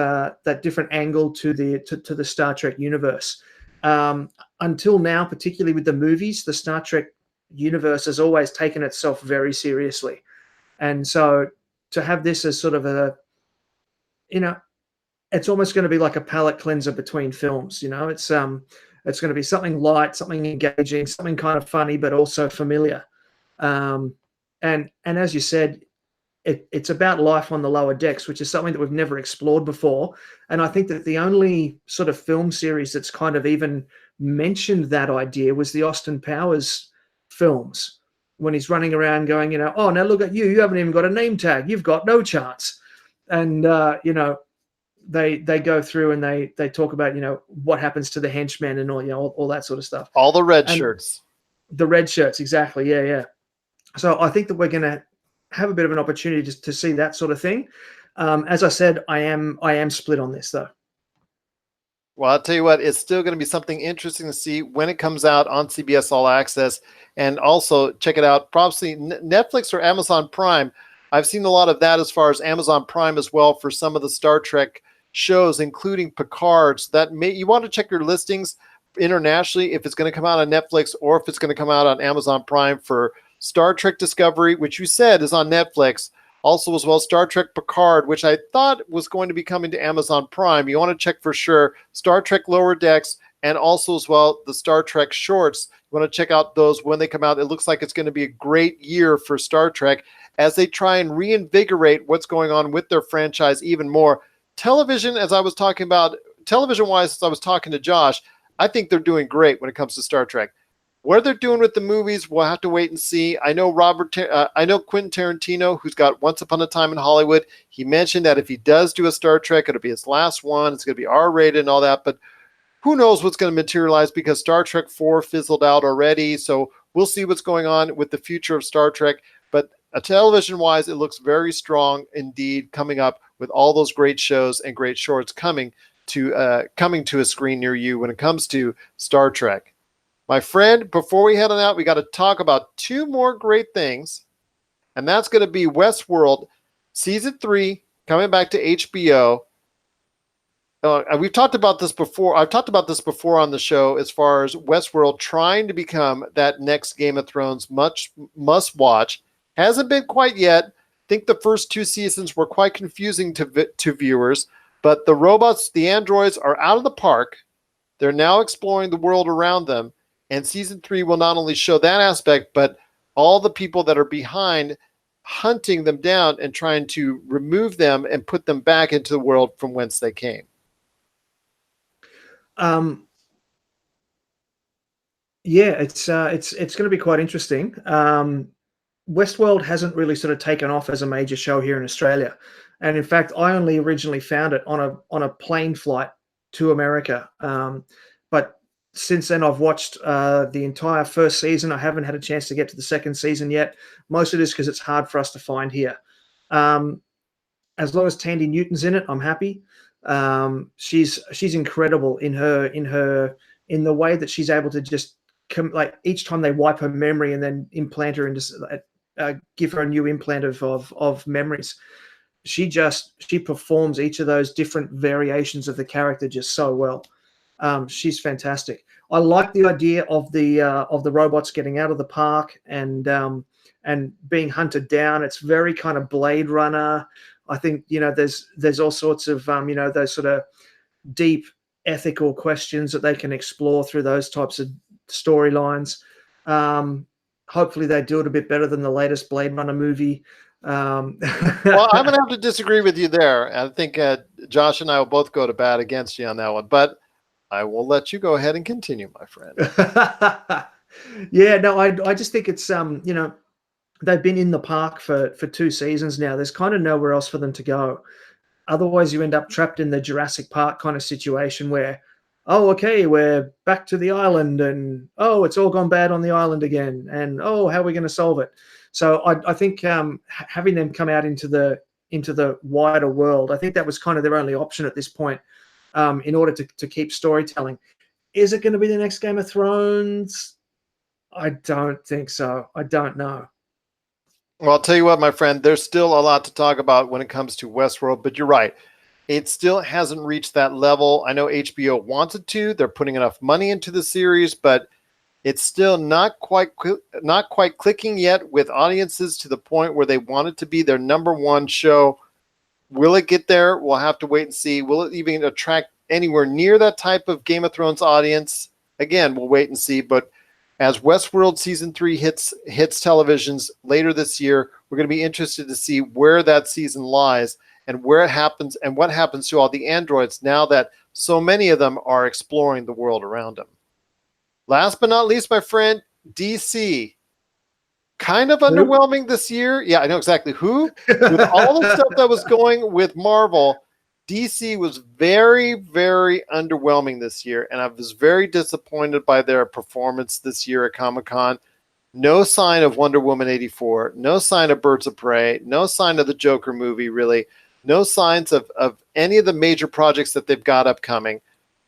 angle to the Star Trek universe. Until now, particularly with the movies, the Star Trek universe has always taken itself very seriously, and so to have this as sort of it's almost going to be like a palate cleanser between films. It's going to be something light, something engaging, something kind of funny, but also familiar. And as you said, it's about life on the lower decks, which is something that we've never explored before. And I think that the only sort of film series that's kind of even mentioned that idea was the Austin Powers films, when he's running around going, oh, now look at you. You haven't even got a name tag. You've got no chance. And, they go through and they talk about, what happens to the henchmen and all that sort of stuff. All the red shirts. The red shirts, exactly. Yeah. So I think that we're going to have a bit of an opportunity to see that sort of thing. As I said, I am split on this though. Well, I'll tell you what, it's still going to be something interesting to see when it comes out on CBS All Access, and also check it out, probably Netflix or Amazon Prime. I've seen a lot of that as far as Amazon Prime as well for some of the Star Trek shows, including Picard. So you want to check your listings internationally if it's going to come out on Netflix or if it's going to come out on Amazon Prime for Star Trek Discovery, which you said is on Netflix. Also as well, Star Trek Picard, which I thought was going to be coming to Amazon Prime. You want to check for sure. Star Trek Lower Decks, and also as well the Star Trek shorts. You want to check out those when they come out. It looks like it's going to be a great year for Star Trek as they try and reinvigorate what's going on with their franchise even more. Television, as I was talking about, television-wise, as I was talking to Josh, I think they're doing great when it comes to Star Trek. What they're doing with the movies, we'll have to wait and see. I know Quentin Tarantino, who's got Once Upon a Time in Hollywood. He mentioned that if he does do a Star Trek, it'll be his last one. It's going to be R-rated and all that. But who knows what's going to materialize, because Star Trek 4 fizzled out already. So we'll see what's going on with the future of Star Trek. But television-wise, it looks very strong indeed, coming up with all those great shows and great shorts coming to a screen near you when it comes to Star Trek. My friend, before we head on out, we got to talk about 2 more great things, and that's going to be Westworld Season 3 coming back to HBO. We've talked about this before. I've talked about this before on the show as far as Westworld trying to become that next Game of Thrones must-watch. Hasn't been quite yet. I think the first 2 seasons were quite confusing to viewers, but the robots, the androids, are out of the park. They're now exploring the world around them. And season 3 will not only show that aspect, but all the people that are behind hunting them down and trying to remove them and put them back into the world from whence they came. Yeah, it's going to be quite interesting. Westworld hasn't really sort of taken off as a major show here in Australia, and in fact, I only originally found it on a plane flight to America. But since then, I've watched the entire first season. I haven't had a chance to get to the second season yet. Most of it is because it's hard for us to find here. As long as Tandy Newton's in it, I'm happy. She's incredible in the way that she's able to just like each time they wipe her memory and then implant her into give her a new implant of memories. She performs each of those different variations of the character just so well. She's fantastic. I like the idea of the robots getting out of the park and being hunted down. It's very kind of Blade Runner. I think there's all sorts of those sort of deep ethical questions that they can explore through those types of storylines. Hopefully they do it a bit better than the latest Blade Runner movie. Well, I'm going to have to disagree with you there. I think Josh and I will both go to bat against you on that one, but I will let you go ahead and continue, my friend. Yeah, no, I just think it's, they've been in the park for 2 seasons now. There's kind of nowhere else for them to go. Otherwise, you end up trapped in the Jurassic Park kind of situation where, oh, okay, we're back to the island, and oh, it's all gone bad on the island again, and oh, how are we going to solve it? So I think having them come out into the wider world, I think that was kind of their only option at this point, in order to keep storytelling. Is it going to be the next Game of Thrones? I don't think so. I don't know. Well, I'll tell you what, my friend, there's still a lot to talk about when it comes to Westworld, but you're right. It still hasn't reached that level. I know HBO wanted to. They're putting enough money into the series, but it's still not quite clicking yet with audiences to the point where they want it to be their number one show. Will it get there? We'll have to wait and see. Will it even attract anywhere near that type of Game of Thrones audience? Again, we'll wait and see. But as Westworld season 3 hits televisions later this year, we're going to be interested to see where that season lies and where it happens and what happens to all the androids now that so many of them are exploring the world around them. Last but not least, my friend, DC. Kind of underwhelming this year. Yeah, I know exactly who. With all the stuff that was going with Marvel, DC was very, very underwhelming this year, and I was very disappointed by their performance this year at Comic-Con. No sign of Wonder Woman 84, no sign of Birds of Prey, no sign of the Joker movie, really. No signs of any of the major projects that they've got upcoming.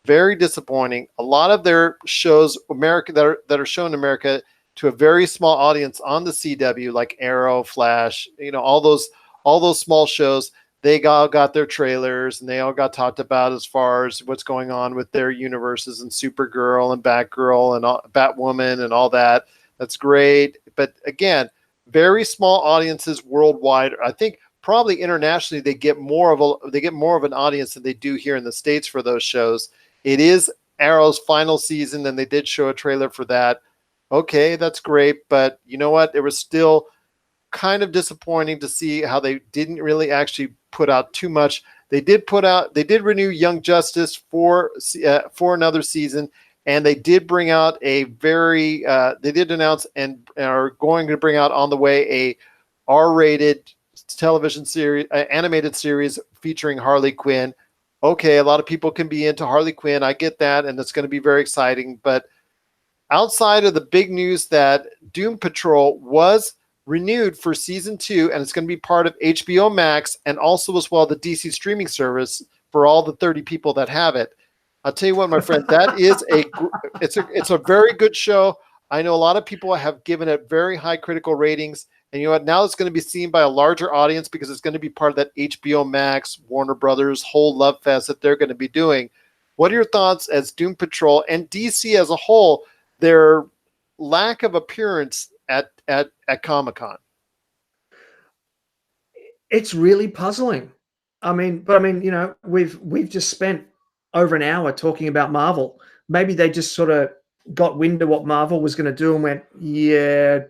Very disappointing. A lot of their shows, America, that are shown in America to a very small audience on the CW, like Arrow, Flash, all those small shows, they all got their trailers and they all got talked about as far as what's going on with their universes and Supergirl and Batgirl and Batwoman and all that. That's great. But again, very small audiences worldwide. I think probably internationally they get more of an audience than they do here in the States for those shows. It is Arrow's final season, and they did show a trailer for that. Okay, that's great, but you know what? It was still kind of disappointing to see how they didn't really actually put out too much. They did renew Young Justice for another season, and they did bring out they did announce and are going to bring out on the way a R-rated television series, animated series featuring Harley Quinn. Okay, a lot of people can be into Harley Quinn. I get that, and it's going to be very exciting. But outside of the big news that Doom Patrol was renewed for season 2, and it's going to be part of HBO Max and also as well the DC streaming service for all the 30 people that have it. I'll tell you what, my friend, that is it's a very good show. I know a lot of people have given it very high critical ratings. And you know what? Now it's going to be seen by a larger audience because it's going to be part of that HBO Max, Warner Brothers whole love fest that they're going to be doing. What are your thoughts as Doom Patrol and DC as a whole, their lack of appearance at Comic-Con? It's really puzzling. We've just spent over an hour talking about Marvel. Maybe they just sort of got wind of what Marvel was going to do and went, yeah,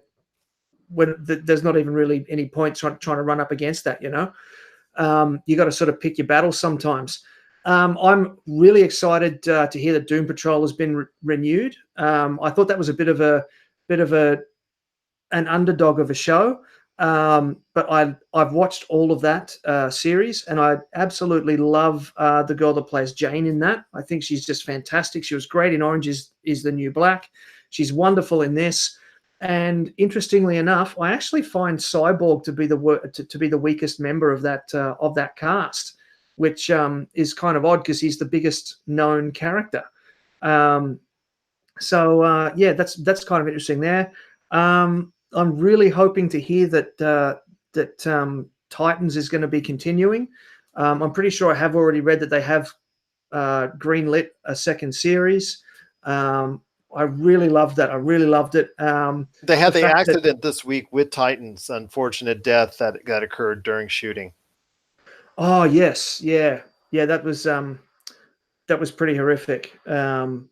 there's not even really any point trying to run up against that, you know. You got to sort of pick your battles sometimes. I'm really excited to hear that Doom Patrol has been renewed. I thought that was a bit of an underdog of a show, but I've watched all of that series, and I absolutely love the girl that plays Jane in that. I think she's just fantastic. She was great in Orange is the New Black. She's wonderful in this. And interestingly enough, I actually find Cyborg to be the weakest member of that cast, which is kind of odd because he's the biggest known character. Yeah, that's kind of interesting there. I'm really hoping to hear that Titans is going to be continuing. I'm pretty sure I have already read that they have greenlit a second series. I really loved that. I really loved it. They had the accident this week with Titans, unfortunate death that occurred during shooting. Oh yes, yeah. That was pretty horrific and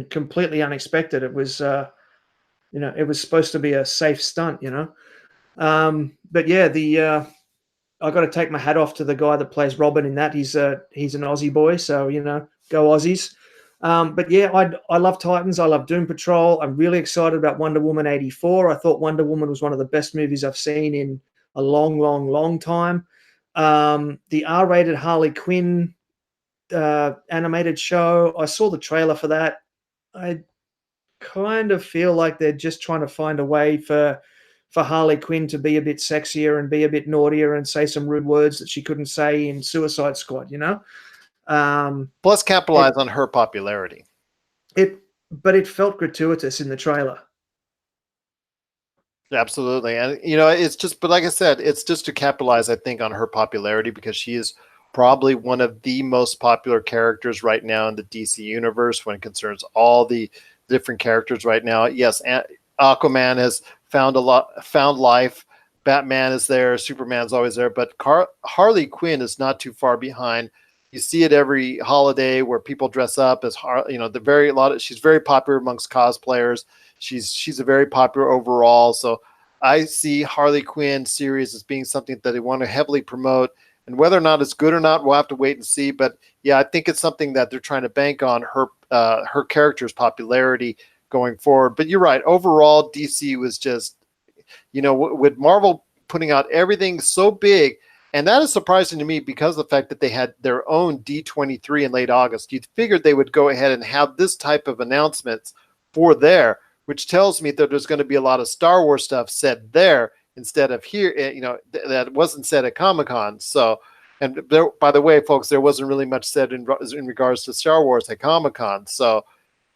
completely unexpected. It was it was supposed to be a safe stunt, you know. But yeah, I got to take my hat off to the guy that plays Robin in that. He's an Aussie boy, so go Aussies. But yeah, I love Titans. I love Doom Patrol. I'm really excited about Wonder Woman 84. I thought Wonder Woman was one of the best movies I've seen in a long, long, long time. The R-rated Harley Quinn animated show, I saw the trailer for that. I kind of feel like they're just trying to find a way for Harley Quinn to be a bit sexier and be a bit naughtier and say some rude words that she couldn't say in Suicide Squad, Plus capitalize on her popularity. But it felt gratuitous in the trailer. Absolutely. And it's just, but like I said, it's just to capitalize, I think, on her popularity, because she is probably one of the most popular characters right now in the DC universe when it concerns all the different characters right now. Yes, Aquaman has found life. Batman is there. Superman's always there. But Harley Quinn is not too far behind. You see it every holiday where people dress up as she's very popular amongst cosplayers. She's a very popular overall. So I see Harley Quinn series as being something that they want to heavily promote, and whether or not it's good or not, we'll have to wait and see. But yeah, I think it's something that they're trying to bank on her character's popularity going forward. But you're right. Overall, DC was just, with Marvel putting out everything so big. And that is surprising to me because of the fact that they had their own D23 in late August. You figured they would go ahead and have this type of announcements for there, which tells me that there's going to be a lot of Star Wars stuff said there instead of here, that wasn't said at Comic-Con. So, and there, by the way, folks, there wasn't really much said in regards to Star Wars at Comic-Con. So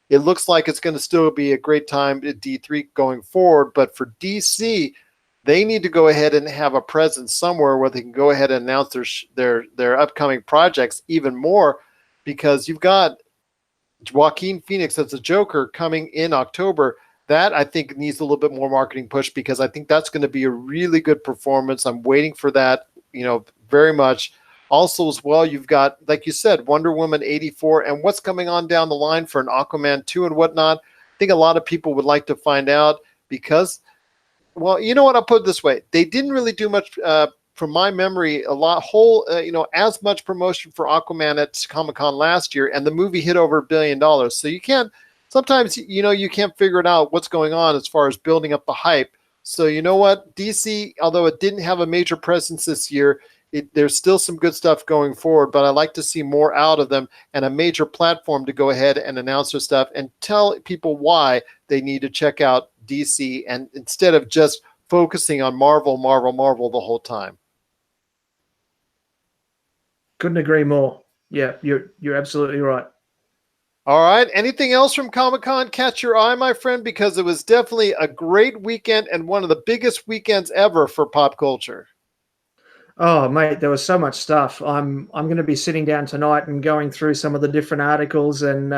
it looks like it's going to still be a great time at D3 going forward. But for DC, they need to go ahead and have a presence somewhere where they can go ahead and announce their upcoming projects even more, because you've got Joaquin Phoenix as the Joker coming in October. That I think needs a little bit more marketing push, because I think that's going to be a really good performance. I'm waiting for that, very much. Also, as well, you've got, like you said, Wonder Woman 84, and what's coming on down the line for an Aquaman 2 and whatnot. I think a lot of people would like to find out, because, well, you know what? I'll put it this way. They didn't really do much, from my memory, as much promotion for Aquaman at Comic-Con last year, and the movie hit over $1 billion. So you can't, sometimes, you can't figure it out what's going on as far as building up the hype. So you know what? DC, although it didn't have a major presence this year, there's still some good stuff going forward, but I like to see more out of them and a major platform to go ahead and announce their stuff and tell people why they need to check out DC, and instead of just focusing on Marvel the whole time. Couldn't agree more. Yeah, you're absolutely right. All right. Anything else from Comic-Con catch your eye, my friend? Because it was definitely a great weekend and one of the biggest weekends ever for pop culture. Oh, mate, there was so much stuff. I'm going to be sitting down tonight and going through some of the different articles and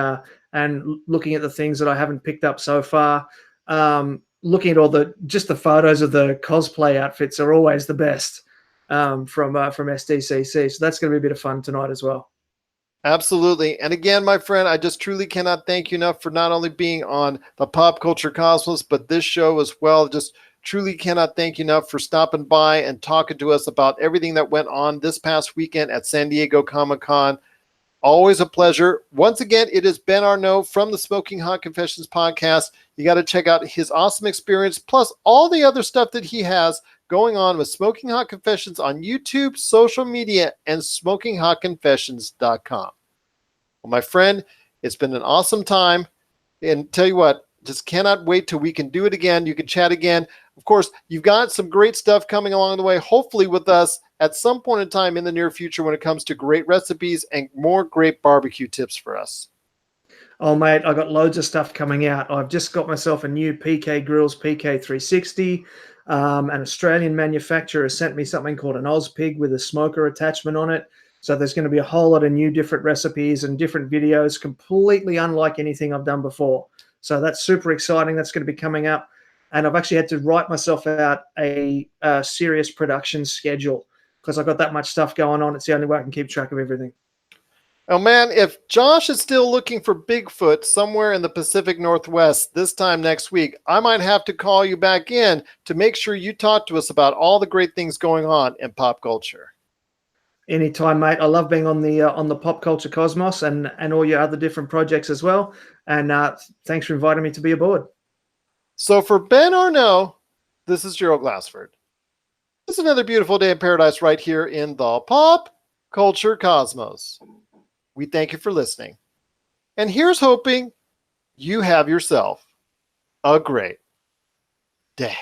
looking at the things that I haven't picked up so far. Looking at all the photos of the cosplay outfits are always the best from SDCC. So that's going to be a bit of fun tonight as well. Absolutely. And again, my friend, I just truly cannot thank you enough for not only being on the Pop Culture Cosmos, but this show as well. Just truly cannot thank you enough for stopping by and talking to us about everything that went on this past weekend at San Diego Comic-Con. Always a pleasure. Once again, it is Ben Arnault from the Smoking Hot Confessions podcast. You got to check out his awesome experience, plus all the other stuff that he has going on with Smoking Hot Confessions on YouTube, social media, and SmokingHotConfessions.com. Well, my friend, it's been an awesome time. And tell you what, just cannot wait till we can do it again. You can chat again. Of course, you've got some great stuff coming along the way, hopefully with us at some point in time in the near future when it comes to great recipes and more great barbecue tips for us. Oh, mate, I got loads of stuff coming out. I've just got myself a new PK Grills PK360. An Australian manufacturer sent me something called an Ozpig with a smoker attachment on it. So there's going to be a whole lot of new different recipes and different videos, completely unlike anything I've done before. So that's super exciting. That's going to be coming up. And I've actually had to write myself out a serious production schedule because I've got that much stuff going on. It's the only way I can keep track of everything. Oh, man, if Josh is still looking for Bigfoot somewhere in the Pacific Northwest this time next week, I might have to call you back in to make sure you talk to us about all the great things going on in pop culture. Anytime, mate. I love being on the Pop Culture Cosmos and all your other different projects as well. And thanks for inviting me to be aboard. So for Ben Arnault, this is Gerald Glassford. It's another beautiful day in paradise right here in the Pop Culture Cosmos. We thank you for listening. And here's hoping you have yourself a great day.